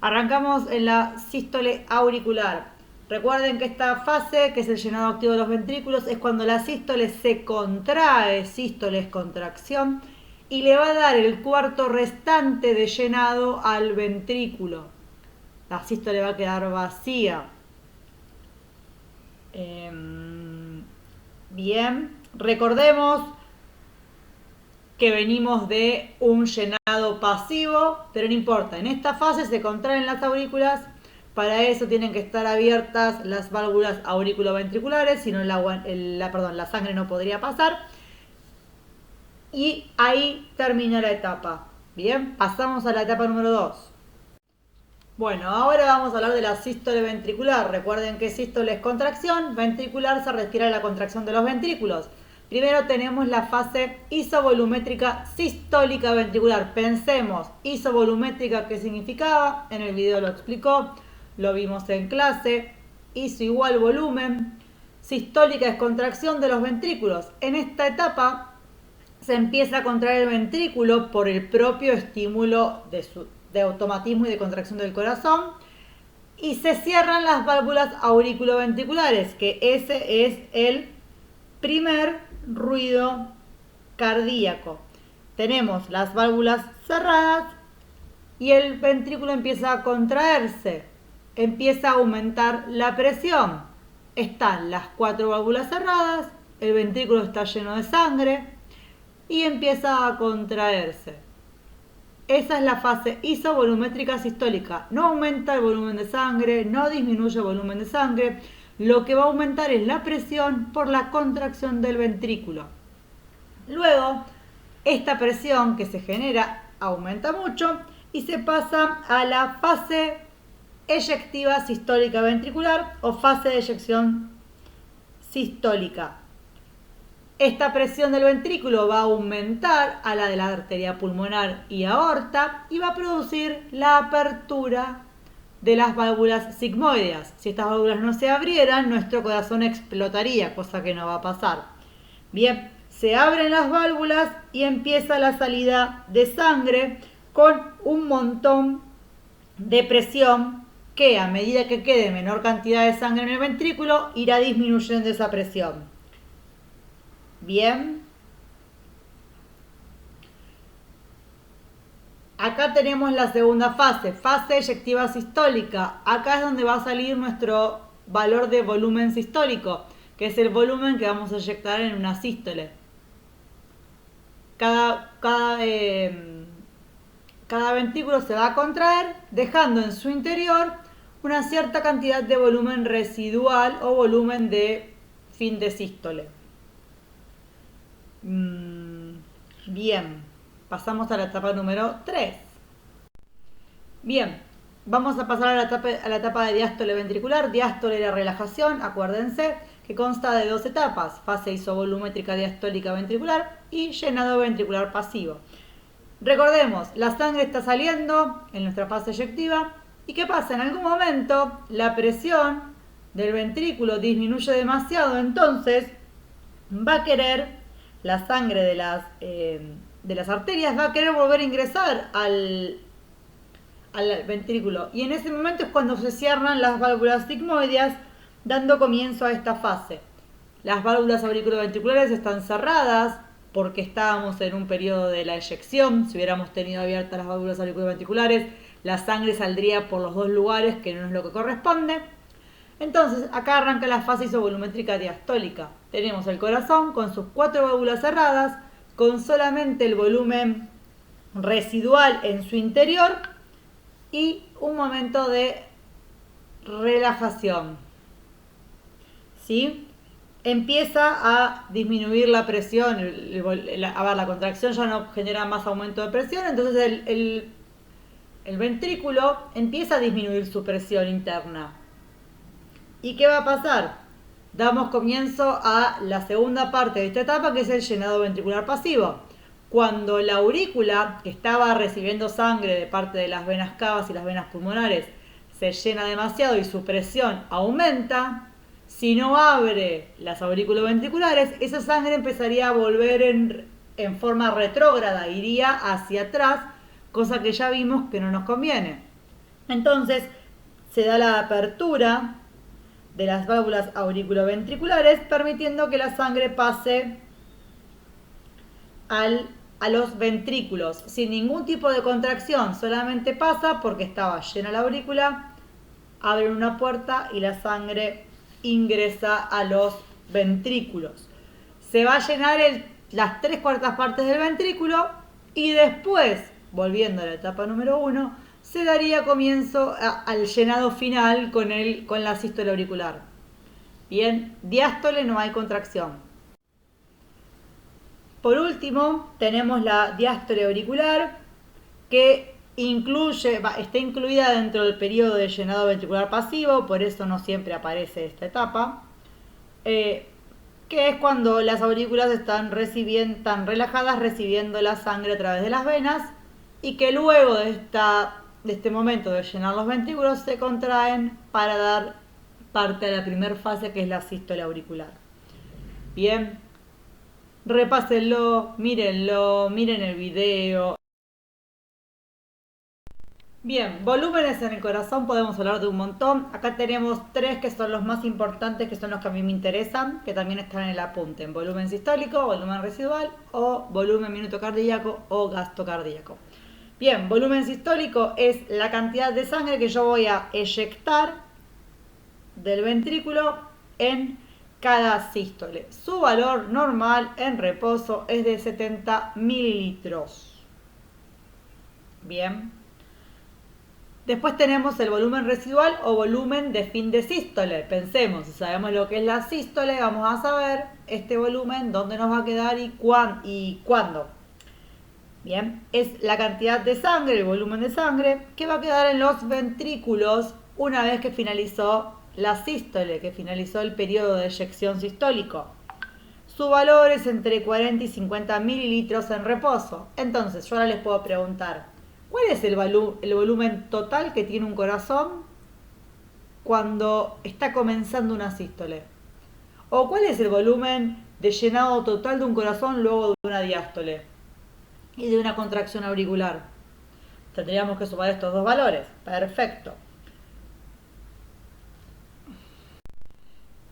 Arrancamos en la sístole auricular. Recuerden que esta fase, que es el llenado activo de los ventrículos, es cuando la sístole se contrae. Sístole es contracción. Y le va a dar el cuarto restante de llenado al ventrículo. La sístole va a quedar vacía. Bien, recordemos que venimos de un llenado pasivo, pero no importa. En esta fase se contraen las aurículas. Para eso tienen que estar abiertas las válvulas auriculoventriculares, si no la sangre no podría pasar. Y ahí termina la etapa. Bien, pasamos a la etapa número 2. Bueno, ahora vamos a hablar de la sístole ventricular. Recuerden que sístole es contracción, ventricular se refiere a la contracción de los ventrículos. Primero tenemos la fase isovolumétrica sistólica ventricular. Pensemos, isovolumétrica, ¿qué significaba? En el video lo explicó, lo vimos en clase. Iso igual volumen. Sistólica es contracción de los ventrículos. En esta etapa se empieza a contraer el ventrículo por el propio estímulo de automatismo y de contracción del corazón y se cierran las válvulas auriculoventriculares, que ese es el primer ruido cardíaco. Tenemos las válvulas cerradas y el ventrículo empieza a contraerse, empieza a aumentar la presión. están las 4 válvulas cerradas, el ventrículo está lleno de sangre y empieza a contraerse. Esa es la fase isovolumétrica sistólica. No aumenta el volumen de sangre, no disminuye el volumen de sangre. Lo que va a aumentar es la presión por la contracción del ventrículo. Luego, esta presión que se genera aumenta mucho y se pasa a la fase eyectiva sistólica ventricular o fase de eyección sistólica. Esta presión del ventrículo va a aumentar a la de la arteria pulmonar y aorta y va a producir la apertura de las válvulas sigmoideas. Si estas válvulas no se abrieran, nuestro corazón explotaría, cosa que no va a pasar. Bien, se abren las válvulas y empieza la salida de sangre con un montón de presión que a medida que quede menor cantidad de sangre en el ventrículo irá disminuyendo esa presión. Bien. Acá tenemos la segunda fase, fase eyectiva sistólica. Acá es donde va a salir nuestro valor de volumen sistólico, que es el volumen que vamos a eyectar en una sístole. Cada ventrículo se va a contraer, dejando en su interior una cierta cantidad de volumen residual o volumen de fin de sístole. Bien, pasamos a la etapa número 3. Bien, vamos a pasar a la etapa de diástole ventricular. Diástole era relajación, acuérdense, que consta de 2 etapas, fase isovolumétrica diastólica ventricular y llenado ventricular pasivo. Recordemos, la sangre está saliendo en nuestra fase eyectiva y ¿qué pasa? En algún momento la presión del ventrículo disminuye demasiado, entonces va a querer la sangre de las arterias, va a querer volver a ingresar al ventrículo y en ese momento es cuando se cierran las válvulas sigmoideas, dando comienzo a esta fase. Las válvulas auriculoventriculares están cerradas porque estábamos en un periodo de la eyección. Si hubiéramos tenido abiertas las válvulas auriculoventriculares, la sangre saldría por los 2 lugares, que no es lo que corresponde. Entonces, acá arranca la fase isovolumétrica diastólica. Tenemos el corazón con sus 4 válvulas cerradas, con solamente el volumen residual en su interior y un momento de relajación. ¿Sí? Empieza a disminuir la presión, la contracción ya no genera más aumento de presión, entonces el ventrículo empieza a disminuir su presión interna. ¿Y qué va a pasar? Damos comienzo a la segunda parte de esta etapa, que es el llenado ventricular pasivo. Cuando la aurícula, que estaba recibiendo sangre de parte de las venas cavas y las venas pulmonares, se llena demasiado y su presión aumenta, si no abre las auriculoventriculares, esa sangre empezaría a volver en forma retrógrada, iría hacia atrás, cosa que ya vimos que no nos conviene. Entonces, se da la apertura de las válvulas auriculoventriculares, permitiendo que la sangre pase a los ventrículos sin ningún tipo de contracción, solamente pasa porque estaba llena la aurícula, abren una puerta y la sangre ingresa a los ventrículos. Se va a llenar las 3/4 partes del ventrículo y después, volviendo a la etapa número 1, se daría comienzo al llenado final con la sístole auricular. Bien, diástole no hay contracción. Por último, tenemos la diástole auricular, que está incluida dentro del periodo de llenado ventricular pasivo, por eso no siempre aparece esta etapa, que es cuando las aurículas están relajadas, recibiendo la sangre a través de las venas, y que luego de este momento de llenar los ventrículos se contraen para dar parte a la primera fase, que es la sístole auricular. Bien, repásenlo, miren el video. Bien, volúmenes en el corazón podemos hablar de un montón. Acá tenemos 3 que son los más importantes, que son los que a mí me interesan, que también están en el apunte: volumen sistólico, volumen residual o volumen minuto cardíaco o gasto cardíaco. Bien, volumen sistólico es la cantidad de sangre que yo voy a eyectar del ventrículo en cada sístole. Su valor normal en reposo es de 70 mililitros. Bien. Después tenemos el volumen residual o volumen de fin de sístole. Pensemos, si sabemos lo que es la sístole, vamos a saber este volumen, dónde nos va a quedar y cuándo. Bien, es la cantidad de sangre, el volumen de sangre, que va a quedar en los ventrículos una vez que finalizó la sístole, que finalizó el periodo de eyección sistólico. Su valor es entre 40 y 50 mililitros en reposo. Entonces, yo ahora les puedo preguntar, ¿cuál es el volumen total que tiene un corazón cuando está comenzando una sístole? ¿O cuál es el volumen de llenado total de un corazón luego de una diástole y de una contracción auricular? Tendríamos que sumar estos dos valores. Perfecto.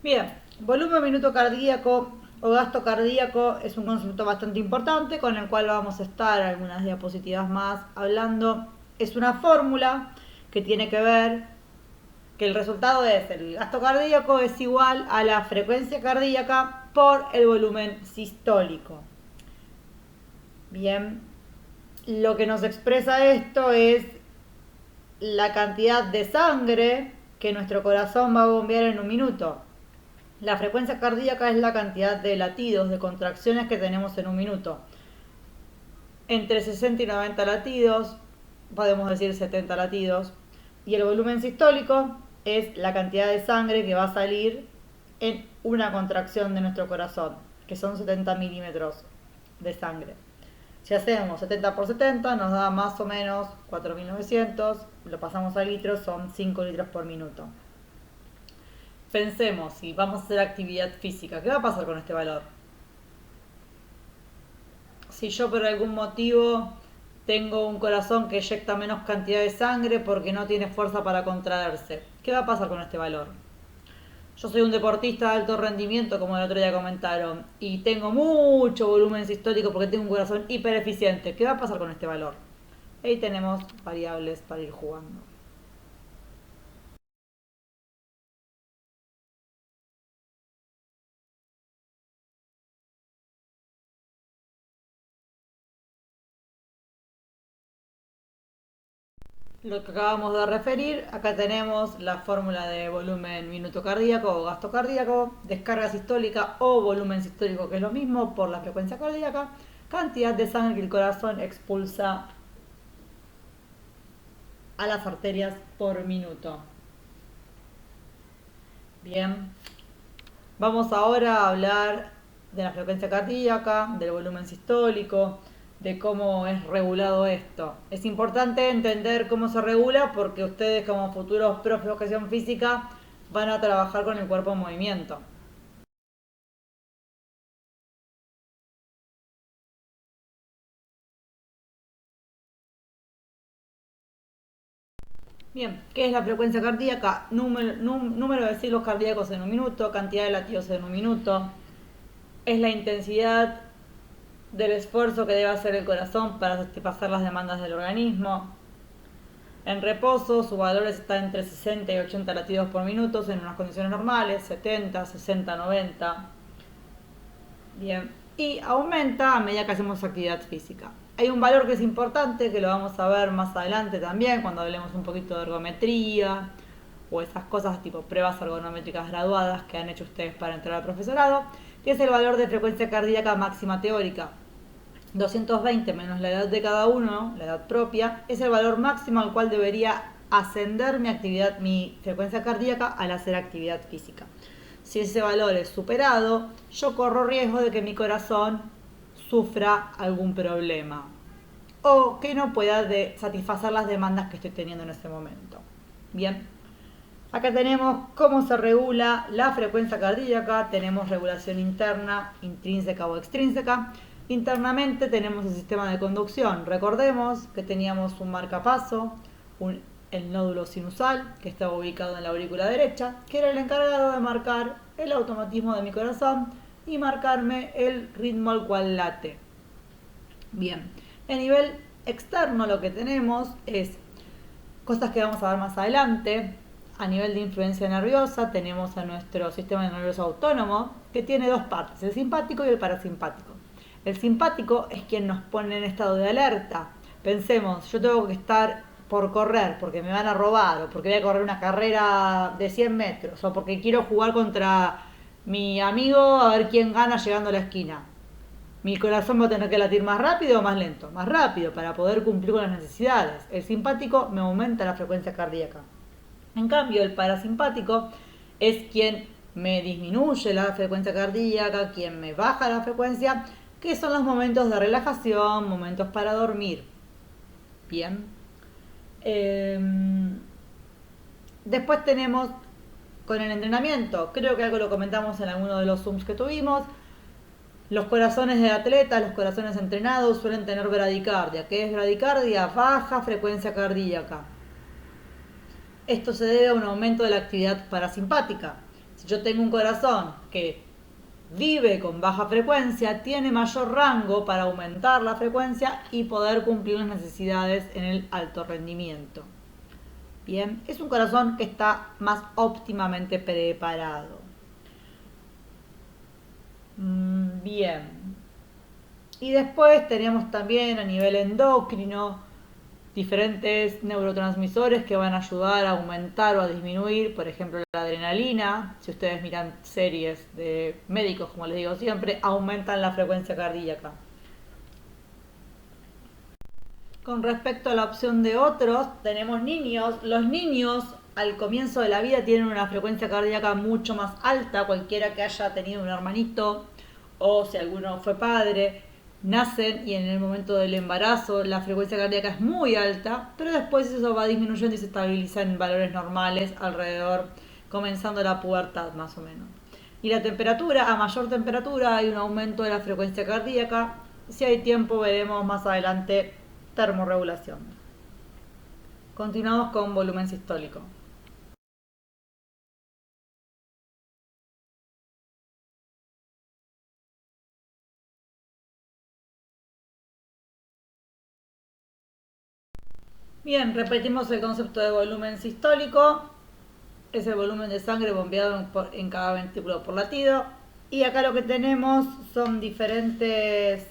Bien, volumen minuto cardíaco o gasto cardíaco es un concepto bastante importante con el cual vamos a estar algunas diapositivas más hablando. Es una fórmula que tiene que ver que el resultado es el gasto cardíaco es igual a la frecuencia cardíaca por el volumen sistólico. Bien, lo que nos expresa esto es la cantidad de sangre que nuestro corazón va a bombear en un minuto. La frecuencia cardíaca es la cantidad de latidos, de contracciones que tenemos en un minuto. Entre 60 y 90 latidos, podemos decir 70 latidos. Y el volumen sistólico es la cantidad de sangre que va a salir en una contracción de nuestro corazón, que son 70 milímetros de sangre. Si hacemos 70 por 70 nos da más o menos 4.900, lo pasamos a litros, son 5 litros por minuto. Pensemos, si vamos a hacer actividad física, ¿qué va a pasar con este valor? Si yo por algún motivo tengo un corazón que eyecta menos cantidad de sangre porque no tiene fuerza para contraerse, ¿qué va a pasar con este valor? Yo soy un deportista de alto rendimiento, como el otro día comentaron, y tengo mucho volumen sistólico porque tengo un corazón hiper eficiente. ¿Qué va a pasar con este valor? Ahí tenemos variables para ir jugando. Lo que acabamos de referir, acá tenemos la fórmula de volumen minuto cardíaco o gasto cardíaco, descarga sistólica o volumen sistólico, que es lo mismo, por la frecuencia cardíaca, cantidad de sangre que el corazón expulsa a las arterias por minuto. Bien, vamos ahora a hablar de la frecuencia cardíaca, del volumen sistólico, de cómo es regulado esto. Es importante entender cómo se regula porque ustedes como futuros profes de educación física van a trabajar con el cuerpo en movimiento. Bien, ¿qué es la frecuencia cardíaca? Número de ciclos cardíacos en un minuto, cantidad de latidos en un minuto. Es la intensidad del esfuerzo que debe hacer el corazón para satisfacer las demandas del organismo. En reposo, su valor está entre 60 y 80 latidos por minuto en unas condiciones normales, 70, 60, 90. Bien, y aumenta a medida que hacemos actividad física. Hay un valor que es importante, que lo vamos a ver más adelante también, cuando hablemos un poquito de ergometría o esas cosas tipo pruebas ergonométricas graduadas que han hecho ustedes para entrar al profesorado, que es el valor de frecuencia cardíaca máxima teórica. 220 menos la edad de cada uno, la edad propia, es el valor máximo al cual debería ascender mi frecuencia cardíaca al hacer actividad física. Si ese valor es superado, yo corro riesgo de que mi corazón sufra algún problema o que no pueda satisfacer las demandas que estoy teniendo en ese momento. Bien, acá tenemos cómo se regula la frecuencia cardíaca, tenemos regulación interna, intrínseca o extrínseca. Internamente tenemos el sistema de conducción. Recordemos que teníamos un marcapaso, el nódulo sinusal, que estaba ubicado en la aurícula derecha, que era el encargado de marcar el automatismo de mi corazón y marcarme el ritmo al cual late. Bien, a nivel externo lo que tenemos es cosas que vamos a ver más adelante. a nivel de influencia nerviosa tenemos a nuestro sistema nervioso autónomo, que tiene dos partes, el simpático y el parasimpático. El simpático es quien nos pone en estado de alerta. Pensemos, yo tengo que estar por correr porque me van a robar, o porque voy a correr una carrera de 100 metros, o porque quiero jugar contra mi amigo a ver quién gana llegando a la esquina. Mi corazón va a tener que latir más rápido o más lento. Más rápido para poder cumplir con las necesidades. El simpático me aumenta la frecuencia cardíaca. En cambio, el parasimpático es quien me disminuye la frecuencia cardíaca, quien me baja la frecuencia, que son los momentos de relajación, momentos para dormir. Bien. Después tenemos con el entrenamiento, creo que algo lo comentamos en alguno de los Zooms que tuvimos. Los corazones de atletas, los corazones entrenados suelen tener bradicardia. ¿Qué es bradicardia? Baja frecuencia cardíaca. Esto se debe a un aumento de la actividad parasimpática. Si yo tengo un corazón que vive con baja frecuencia, tiene mayor rango para aumentar la frecuencia y poder cumplir las necesidades en el alto rendimiento. Bien, es un corazón que está más óptimamente preparado. Bien. Y después tenemos también a nivel endocrino diferentes neurotransmisores que van a ayudar a aumentar o a disminuir, por ejemplo, la adrenalina. Si ustedes miran series de médicos, como les digo siempre, aumentan la frecuencia cardíaca. Con respecto a la opción de otros, tenemos niños. Los niños al comienzo de la vida tienen una frecuencia cardíaca mucho más alta, cualquiera que haya tenido un hermanito o si alguno fue padre, nacen y en el momento del embarazo la frecuencia cardíaca es muy alta, pero después eso va disminuyendo y se estabiliza en valores normales alrededor, comenzando la pubertad más o menos. Y la temperatura, a mayor temperatura hay un aumento de la frecuencia cardíaca. Si hay tiempo veremos más adelante termorregulación. Continuamos con volumen sistólico. Bien, repetimos el concepto de volumen sistólico. Es el volumen de sangre bombeado en cada ventrículo por latido. Y acá lo que tenemos son diferentes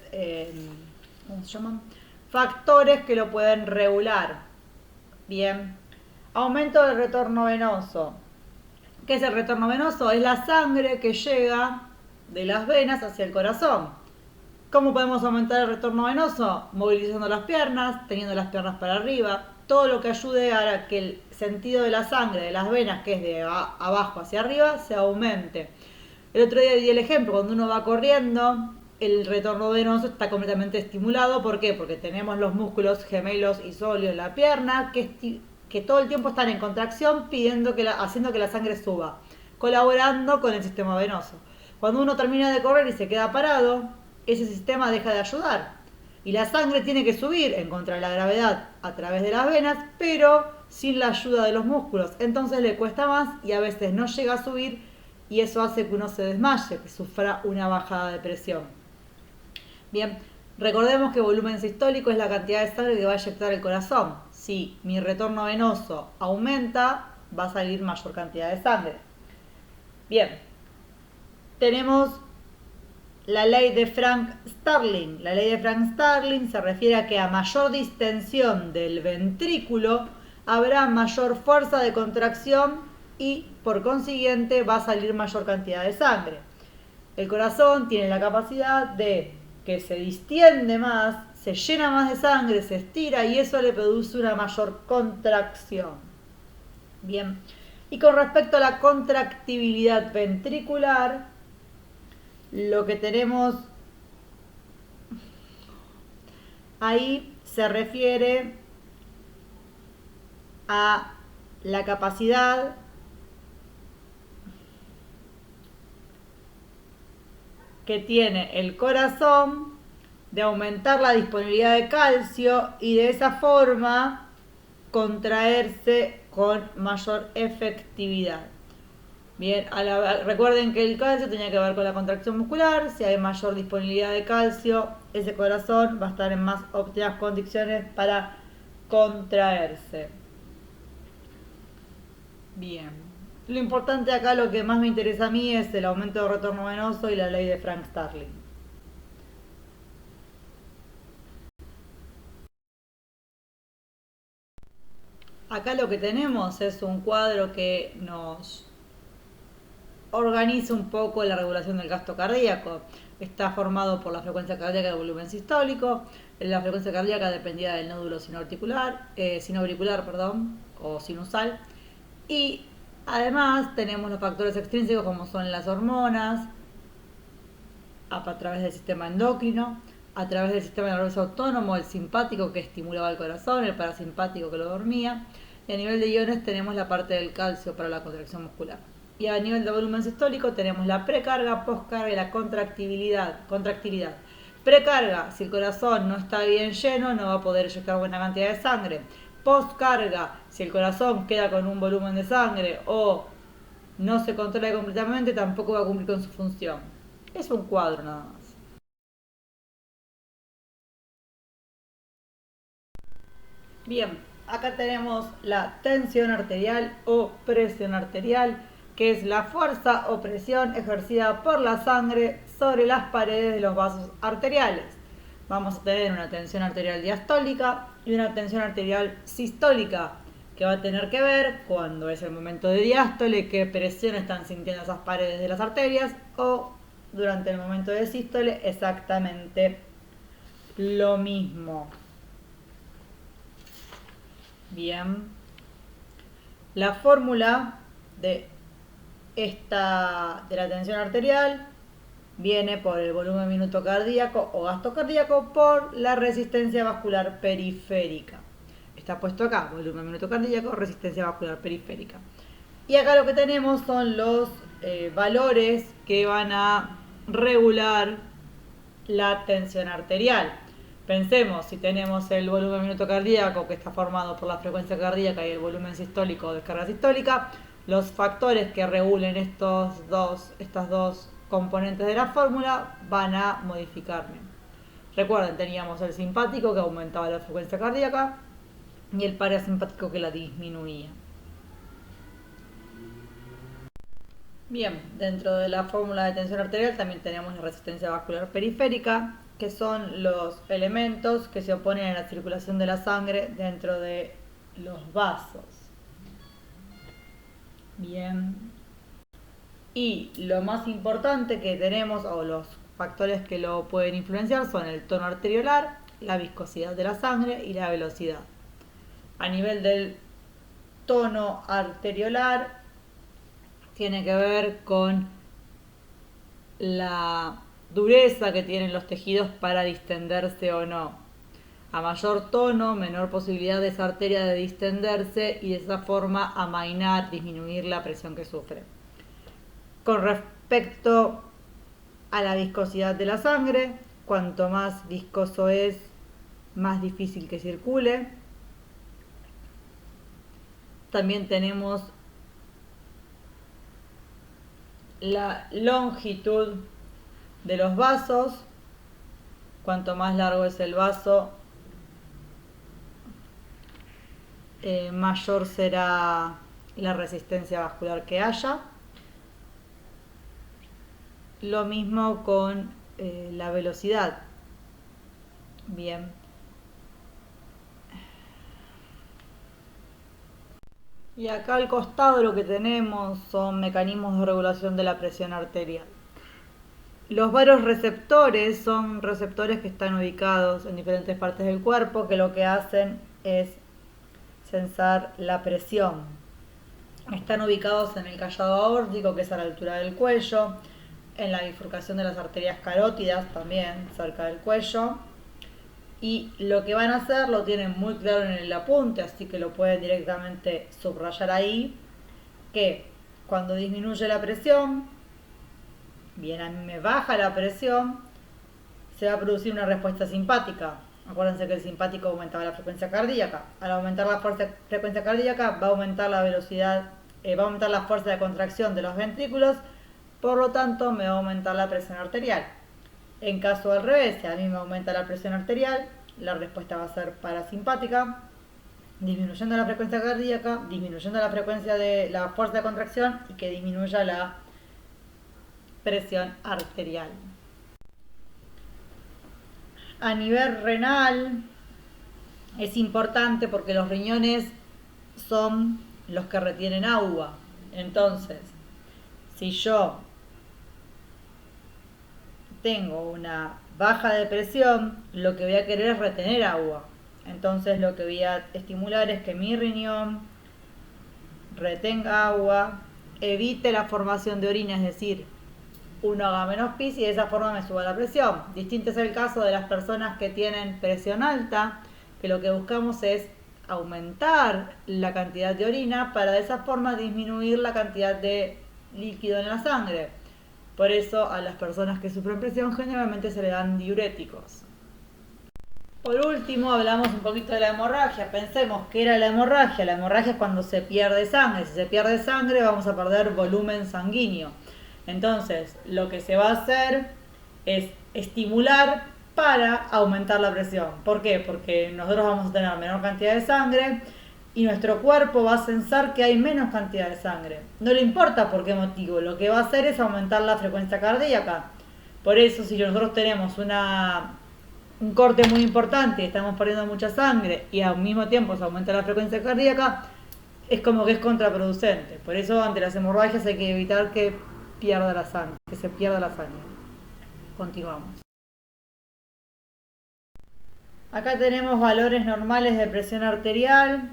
¿cómo se llaman? Factores que lo pueden regular. Bien. Aumento del retorno venoso. ¿Qué es el retorno venoso? Es la sangre que llega de las venas hacia el corazón. ¿Cómo podemos aumentar el retorno venoso? Movilizando las piernas, teniendo las piernas para arriba, todo lo que ayude a que el sentido de la sangre, de las venas, que es de abajo hacia arriba, se aumente. El otro día di el ejemplo, cuando uno va corriendo, el retorno venoso está completamente estimulado. ¿Por qué? Porque tenemos los músculos gemelos y sólidos en la pierna que todo el tiempo están en contracción, haciendo que la sangre suba, colaborando con el sistema venoso. Cuando uno termina de correr y se queda parado, ese sistema deja de ayudar y la sangre tiene que subir en contra de la gravedad a través de las venas, pero sin la ayuda de los músculos. Entonces le cuesta más y a veces no llega a subir y eso hace que uno se desmaye, que sufra una bajada de presión. Bien, recordemos que volumen sistólico es la cantidad de sangre que va a inyectar el corazón. Si mi retorno venoso aumenta, va a salir mayor cantidad de sangre. Bien, tenemos la ley de Frank-Starling. La ley de Frank-Starling se refiere a que a mayor distensión del ventrículo habrá mayor fuerza de contracción y por consiguiente va a salir mayor cantidad de sangre. El corazón tiene la capacidad de que se distiende más, se llena más de sangre, se estira y eso le produce una mayor contracción. Bien, y con respecto a la contractibilidad ventricular, lo que tenemos ahí se refiere a la capacidad que tiene el corazón de aumentar la disponibilidad de calcio y de esa forma contraerse con mayor efectividad. Bien, recuerden que el calcio tenía que ver con la contracción muscular. Si hay mayor disponibilidad de calcio, ese corazón va a estar en más óptimas condiciones para contraerse. Bien. Lo importante acá, lo que más me interesa a mí es el aumento de retorno venoso y la ley de Frank Starling. Acá lo que tenemos es un cuadro que nos organiza un poco la regulación del gasto cardíaco. Está formado por la frecuencia cardíaca y el volumen sistólico. La frecuencia cardíaca dependía del nódulo sinoauricular, o sinusal. Y además tenemos los factores extrínsecos como son las hormonas, a través del sistema endocrino, a través del sistema nervioso autónomo, el simpático que estimulaba el corazón, el parasimpático que lo dormía. Y a nivel de iones tenemos la parte del calcio para la contracción muscular. Y a nivel de volumen sistólico tenemos la precarga, poscarga y la contractilidad. Precarga, si el corazón no está bien lleno, no va a poder inyectar buena cantidad de sangre. Postcarga, si el corazón queda con un volumen de sangre o no se controla completamente, tampoco va a cumplir con su función. Es un cuadro nada más. Bien, acá tenemos la tensión arterial o presión arterial, que es la fuerza o presión ejercida por la sangre sobre las paredes de los vasos arteriales. Vamos a tener una tensión arterial diastólica y una tensión arterial sistólica, que va a tener que ver cuando es el momento de diástole, qué presión están sintiendo esas paredes de las arterias, o durante el momento de sístole exactamente lo mismo. Bien, la fórmula de la tensión arterial viene por el volumen minuto cardíaco o gasto cardíaco por la resistencia vascular periférica. Está puesto acá, volumen minuto cardíaco, resistencia vascular periférica. Y acá lo que tenemos son los valores que van a regular la tensión arterial. Pensemos, si tenemos el volumen minuto cardíaco, que está formado por la frecuencia cardíaca y el volumen sistólico o descarga sistólica, los factores que regulen estas dos componentes de la fórmula van a modificarme. Recuerden, teníamos el simpático que aumentaba la frecuencia cardíaca y el parasimpático que la disminuía. Bien, dentro de la fórmula de tensión arterial también tenemos la resistencia vascular periférica, que son los elementos que se oponen a la circulación de la sangre dentro de los vasos. Bien. Y lo más importante que tenemos, o los factores que lo pueden influenciar, son el tono arteriolar, la viscosidad de la sangre y la velocidad. A nivel del tono arteriolar, tiene que ver con la dureza que tienen los tejidos para distenderse o no. A mayor tono, menor posibilidad de esa arteria de distenderse y de esa forma amainar, disminuir la presión que sufre. Con respecto a la viscosidad de la sangre, cuanto más viscoso es, más difícil que circule. También tenemos la longitud de los vasos. Cuanto más largo es el vaso, mayor será la resistencia vascular que haya. Lo mismo con la velocidad. Bien. Y acá al costado lo que tenemos son mecanismos de regulación de la presión arterial. Los varios receptores son receptores que están ubicados en diferentes partes del cuerpo, que lo que hacen es sensar la presión. Están ubicados en el callado aórtico, que es a la altura del cuello, en la bifurcación de las arterias carótidas, también cerca del cuello. Y lo que van a hacer lo tienen muy claro en el apunte, así que lo pueden directamente subrayar ahí, que cuando disminuye la presión, bien, a mí me baja la presión, se va a producir una respuesta simpática. Acuérdense que el simpático aumentaba la frecuencia cardíaca. Al aumentar la frecuencia cardíaca va a aumentar la velocidad, va a aumentar la fuerza de contracción de los ventrículos, por lo tanto me va a aumentar la presión arterial. En caso al revés, si a mí me aumenta la presión arterial, la respuesta va a ser parasimpática disminuyendo la frecuencia cardíaca, disminuyendo la frecuencia de la fuerza de contracción y que disminuya la presión arterial. A nivel renal es importante porque los riñones son los que retienen agua. Entonces, si yo tengo una baja de presión, lo que voy a querer es retener agua. Entonces lo que voy a estimular es que mi riñón retenga agua, evite la formación de orina, es decir, uno haga menos pis y de esa forma me suba la presión. Distinto es el caso de las personas que tienen presión alta, que lo que buscamos es aumentar la cantidad de orina para de esa forma disminuir la cantidad de líquido en la sangre. Por eso a las personas que sufren presión generalmente se le dan diuréticos. Por último, hablamos un poquito de la hemorragia. Pensemos qué era la hemorragia. La hemorragia es cuando se pierde sangre. Si se pierde sangre, vamos a perder volumen sanguíneo. Entonces, lo que se va a hacer es estimular para aumentar la presión. ¿Por qué? Porque nosotros vamos a tener menor cantidad de sangre y nuestro cuerpo va a pensar que hay menos cantidad de sangre. No le importa por qué motivo. Lo que va a hacer es aumentar la frecuencia cardíaca. Por eso, si nosotros tenemos un corte muy importante y estamos perdiendo mucha sangre y al mismo tiempo se aumenta la frecuencia cardíaca, es como que es contraproducente. Por eso ante las hemorragias hay que evitar que se pierda la sangre. Continuamos. Acá tenemos valores normales de presión arterial.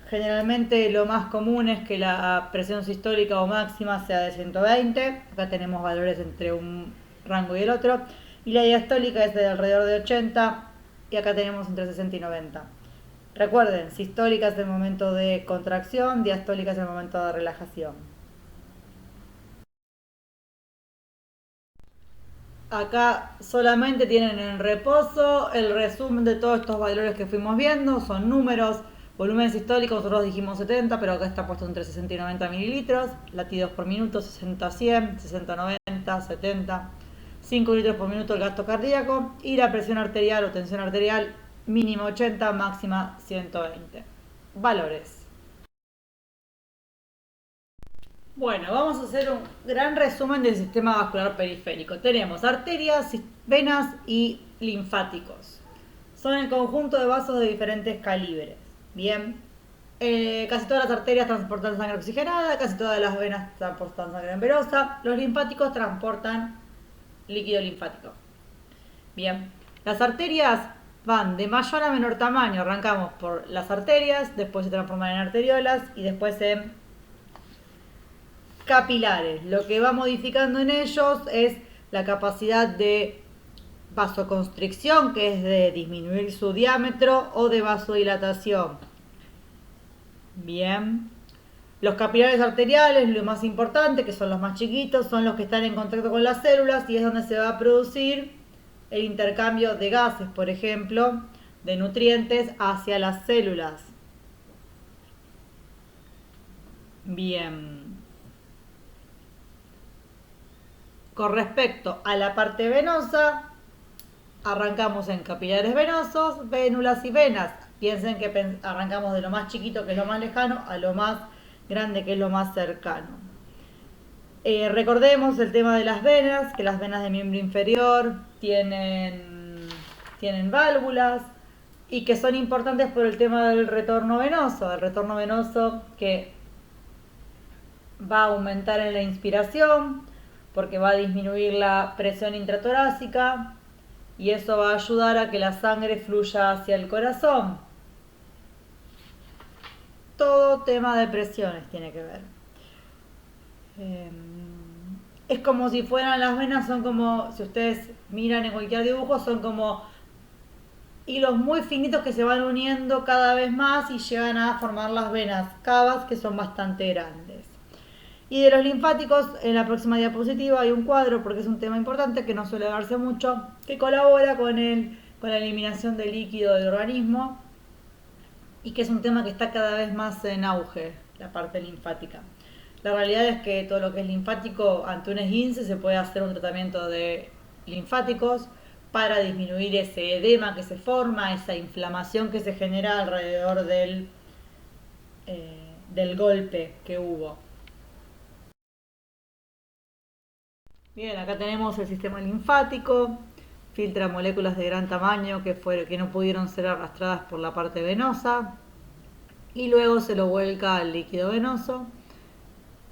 Generalmente lo más común es que la presión sistólica o máxima sea de 120. Acá tenemos valores entre un rango y el otro. Y la diastólica es de alrededor de 80 y acá tenemos entre 60 y 90. Recuerden, sistólica es el momento de contracción, diastólica es el momento de relajación. Acá solamente tienen en reposo el resumen de todos estos valores que fuimos viendo, son números. Volumen sistólico, nosotros dijimos 70, pero acá está puesto entre 60 y 90 mililitros. Latidos por minuto, 60 a 100, 60 a 90, 70. 5 litros por minuto el gasto cardíaco. Y la presión arterial o tensión arterial, mínima 80, máxima 120. Valores. Bueno, vamos a hacer un gran resumen del sistema vascular periférico. Tenemos arterias, venas y linfáticos. Son el conjunto de vasos de diferentes calibres. Bien, casi todas las arterias transportan sangre oxigenada, casi todas las venas transportan sangre venosa, los linfáticos transportan líquido linfático. Bien, las arterias van de mayor a menor tamaño. Arrancamos por las arterias, después se transforman en arteriolas y después en capilares. Lo que va modificando en ellos es la capacidad de vasoconstricción, que es de disminuir su diámetro, o de vasodilatación. Bien. Los capilares arteriales, lo más importante, que son los más chiquitos, son los que están en contacto con las células y es donde se va a producir el intercambio de gases, por ejemplo, de nutrientes hacia las células. Bien. Con respecto a la parte venosa, arrancamos en capilares venosos, vénulas y venas. Piensen que arrancamos de lo más chiquito, que es lo más lejano, a lo más grande, que es lo más cercano. Recordemos el tema de las venas, que las venas de miembro inferior tienen válvulas y que son importantes por el tema del retorno venoso que va a aumentar en la inspiración porque va a disminuir la presión intratorácica y eso va a ayudar a que la sangre fluya hacia el corazón. Todo tema de presiones tiene que ver. Es como si fueran las venas, son como, si ustedes miran en cualquier dibujo, son como hilos muy finitos que se van uniendo cada vez más y llegan a formar las venas cavas, que son bastante grandes. Y de los linfáticos, en la próxima diapositiva hay un cuadro, porque es un tema importante que no suele darse mucho, que colabora con la eliminación de líquido del organismo y que es un tema que está cada vez más en auge, la parte linfática. La realidad es que todo lo que es linfático, ante un esguince se puede hacer un tratamiento de linfáticos para disminuir ese edema que se forma, esa inflamación que se genera alrededor del del golpe que hubo. Bien, acá tenemos el sistema linfático, filtra moléculas de gran tamaño que no pudieron ser arrastradas por la parte venosa y luego se lo vuelca al líquido venoso.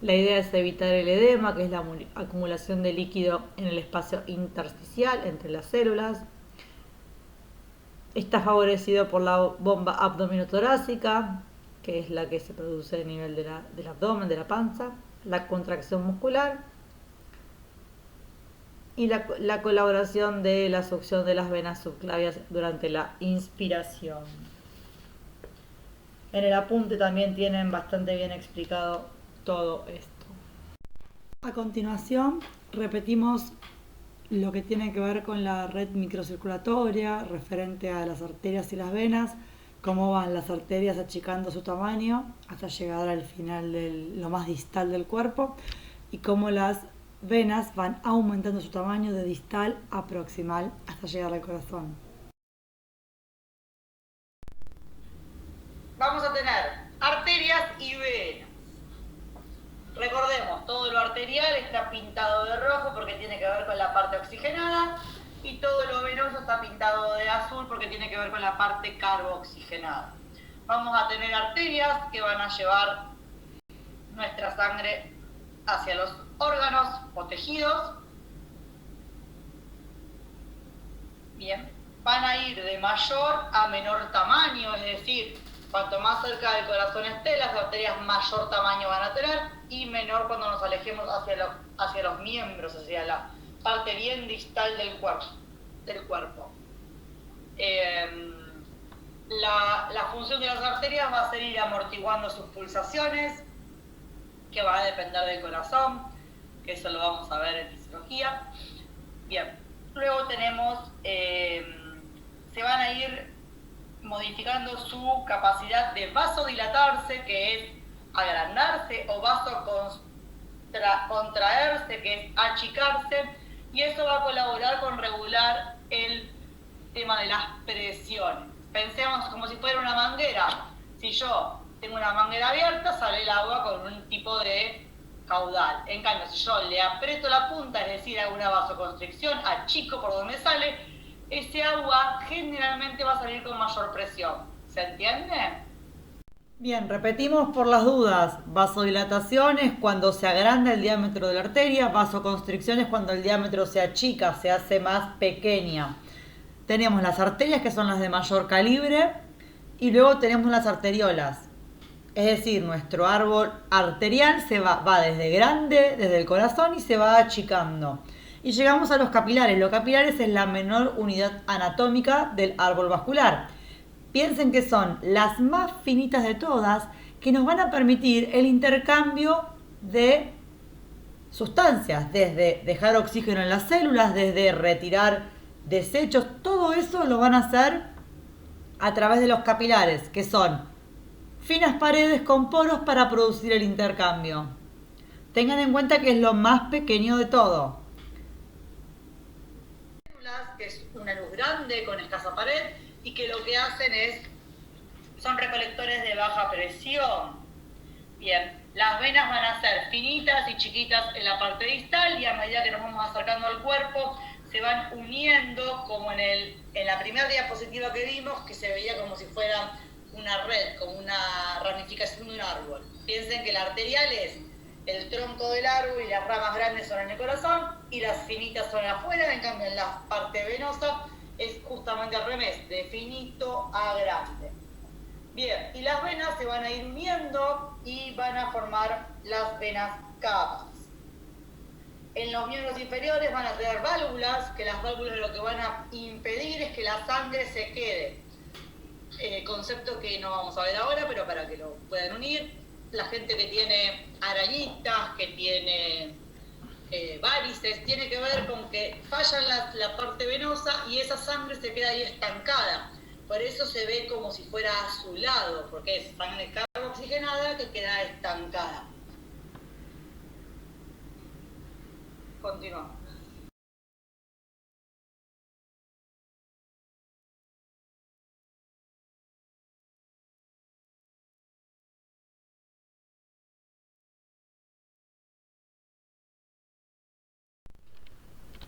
La idea es evitar el edema, que es la acumulación de líquido en el espacio intersticial entre las células. Está favorecido por la bomba abdominotorácica, que es la que se produce a nivel del abdomen, de la panza, la contracción muscular y la colaboración de la succión de las venas subclavias durante la inspiración. En el apunte también tienen bastante bien explicado todo esto. A continuación, repetimos lo que tiene que ver con la red microcirculatoria referente a las arterias y las venas, cómo van las arterias achicando su tamaño hasta llegar al final lo más distal del cuerpo y cómo las venas van aumentando su tamaño de distal a proximal hasta llegar al corazón. Vamos a tener arterias y venas. Recordemos, todo lo arterial está pintado de rojo porque tiene que ver con la parte oxigenada y todo lo venoso está pintado de azul porque tiene que ver con la parte carboxigenada. Vamos a tener arterias que van a llevar nuestra sangre hacia los órganos o tejidos. Bien, van a ir de mayor a menor tamaño, es decir, cuanto más cerca del corazón esté, las arterias mayor tamaño van a tener y menor cuando nos alejemos hacia los miembros, hacia la parte bien distal del cuerpo. La función de las arterias va a ser ir amortiguando sus pulsaciones, que va a depender del corazón, que eso lo vamos a ver en fisiología. Bien, luego tenemos, se van a ir modificando su capacidad de vasodilatarse, que es agrandarse, o vasocontraerse, que es achicarse, y eso va a colaborar con regular el tema de las presiones. Pensemos como si fuera una manguera. Si yo tengo una manguera abierta, sale el agua con un tipo de caudal. En cambio, si yo le aprieto la punta, es decir, hago una vasoconstricción, achico por donde sale, ese agua generalmente va a salir con mayor presión. ¿Se entiende? Bien, repetimos por las dudas. Vasodilatación es cuando se agranda el diámetro de la arteria, vasoconstricción es cuando el diámetro se achica, se hace más pequeña. Tenemos las arterias, que son las de mayor calibre, y luego tenemos las arteriolas. Es decir, nuestro árbol arterial va desde grande, desde el corazón, y se va achicando. Y llegamos a los capilares. Los capilares es la menor unidad anatómica del árbol vascular. Piensen que son las más finitas de todas, que nos van a permitir el intercambio de sustancias, desde dejar oxígeno en las células, desde retirar desechos, todo eso lo van a hacer a través de los capilares, que son finas paredes con poros para producir el intercambio. Tengan en cuenta que es lo más pequeño de todo. Que es una luz grande con escasa pared y que lo que hacen son recolectores de baja presión. Bien, las venas van a ser finitas y chiquitas en la parte distal y a medida que nos vamos acercando al cuerpo se van uniendo como en la primera diapositiva que vimos, que se veía como si fuera una red, como una ramificación de un árbol. Piensen que la arterial es el tronco del árbol y las ramas grandes son en el corazón y las finitas son afuera, en cambio en la parte venosa es justamente al revés, de finito a grande. Bien, y las venas se van a ir uniendo y van a formar las venas cavas. En los miembros inferiores van a tener válvulas, que las válvulas lo que van a impedir es que la sangre se quede. Concepto que no vamos a ver ahora, pero para que lo puedan unir. La gente que tiene arañitas, que tiene varices, tiene que ver con que falla la parte venosa y esa sangre se queda ahí estancada. Por eso se ve como si fuera azulado, porque es sangre carboxigenada que queda estancada. Continuamos.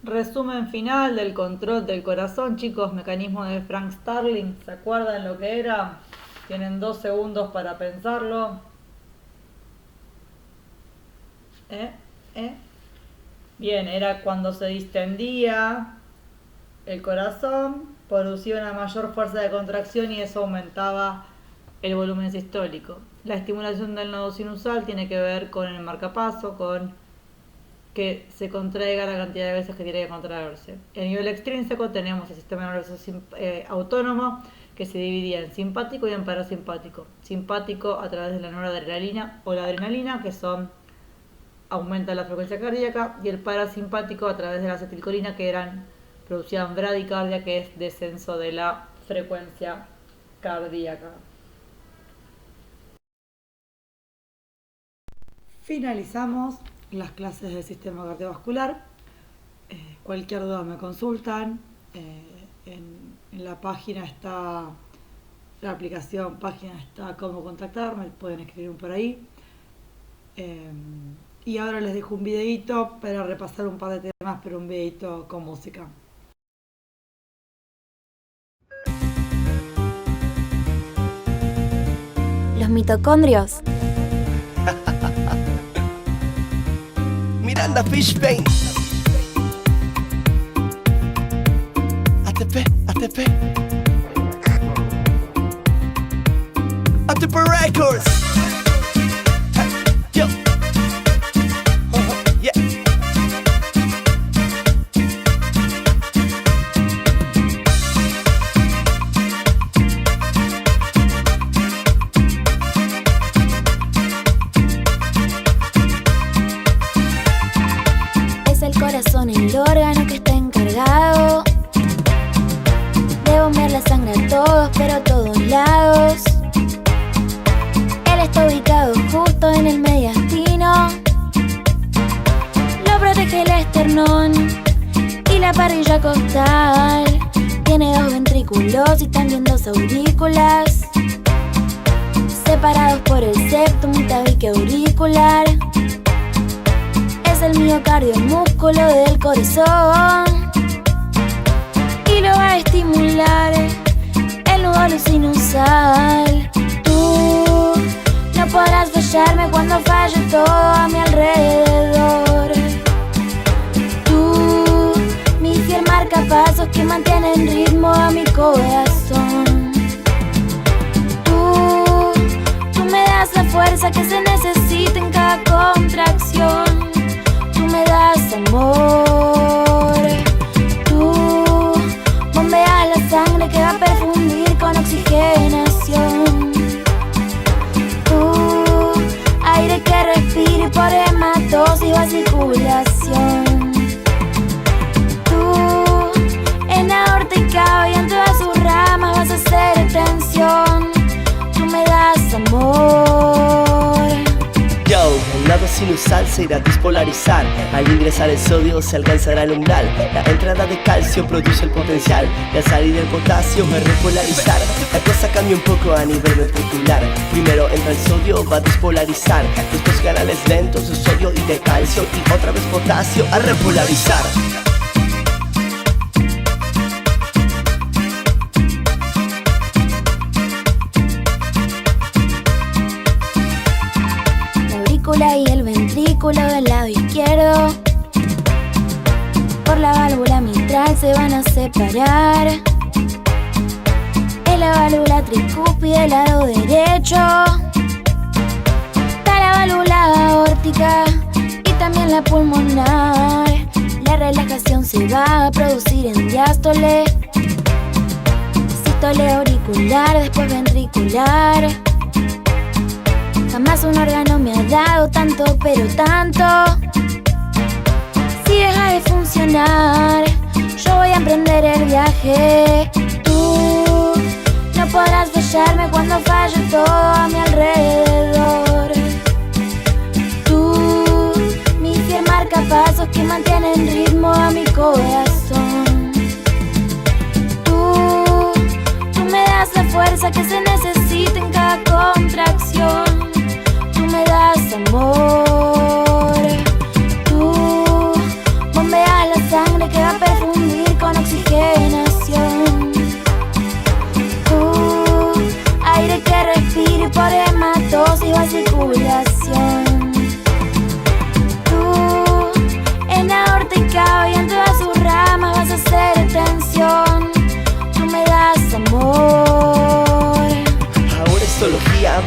Resumen final del control del corazón, chicos, mecanismo de Frank Starling. ¿Se acuerdan lo que era? Tienen 2 segundos para pensarlo. Bien, era cuando se distendía el corazón, producía una mayor fuerza de contracción y eso aumentaba el volumen sistólico. La estimulación del nodo sinusal tiene que ver con el marcapaso, con que se contraiga la cantidad de veces que tiene que contraerse. En nivel extrínseco tenemos el sistema nervioso autónomo, que se dividía en simpático y en parasimpático. Simpático a través de la noradrenalina o la adrenalina, que aumenta la frecuencia cardíaca, y el parasimpático a través de la acetilcolina, que producían bradicardia, que es descenso de la frecuencia cardíaca. Finalizamos las clases del sistema cardiovascular. Cualquier duda me consultan. En la página está la aplicación, está cómo contactarme, pueden escribir por ahí. Y ahora les dejo un videito para repasar un par de temas, pero un videito con música. Los mitocondrios. Miranda Fishbane. ATP, ATP. ATP Records. Yo. Yeah. Es el corazón el órgano que está encargado de bombear la sangre a todos, pero a todos lados. Él está ubicado justo en el mediastino. Lo protege el esternón y la parrilla costal. Tiene 2 ventrículos y también 2 aurículas, separados por el septum y tabique auricular. Es el miocardio, el músculo del corazón, y lo va a estimular el nudo sinusal. Tú no podrás fallarme cuando falle todo a mi alrededor. Tú, mi fiel marcapasos que mantiene en ritmo a mi corazón. Tú me das la fuerza que se necesita en cada contracción. Tú me das amor. Tú bombeas la sangre que va a perfundir con oxigenación. Tú, aire que respire por hematosis o circulación. Tú, en aorta y cabo y en todas sus ramas vas a hacer extensión. Tú me das amor. Yo, el nodo sinusal se irá a despolarizar. Al ingresar el sodio se alcanzará el umbral. La entrada de calcio produce el potencial y al salir el potasio va a repolarizar. La cosa cambia un poco a nivel ventricular. Primero entra el sodio, va a despolarizar. Después canales lentos de sodio y de calcio y otra vez potasio a repolarizar. Y el ventrículo del lado izquierdo por la válvula mitral se van a separar. En la válvula tricúspide del lado derecho está la válvula aórtica y también la pulmonar. La relajación se va a producir en diástole, sístole auricular, después ventricular. Jamás un órgano me ha dado tanto, pero tanto. Si deja de funcionar, yo voy a emprender el viaje. Tú no podrás fallarme cuando falle todo a mi alrededor. Tú, mi fiel marcapasos que mantiene en ritmo a mi corazón. Tú me das la fuerza que se necesita en cada contracción. Tú me das amor. Tú bombeas la sangre que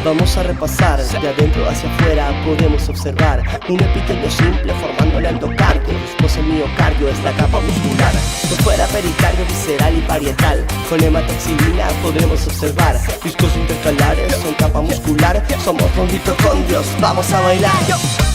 Vamos a repasar, de adentro hacia afuera podemos observar un epitelio simple formando el endocardio. Después el miocardio es la capa muscular. Por fuera pericardio, visceral y parietal. Con hematoxilina podremos observar discos intercalares, son capa muscular. Somos los mitocondrios, vamos a bailar.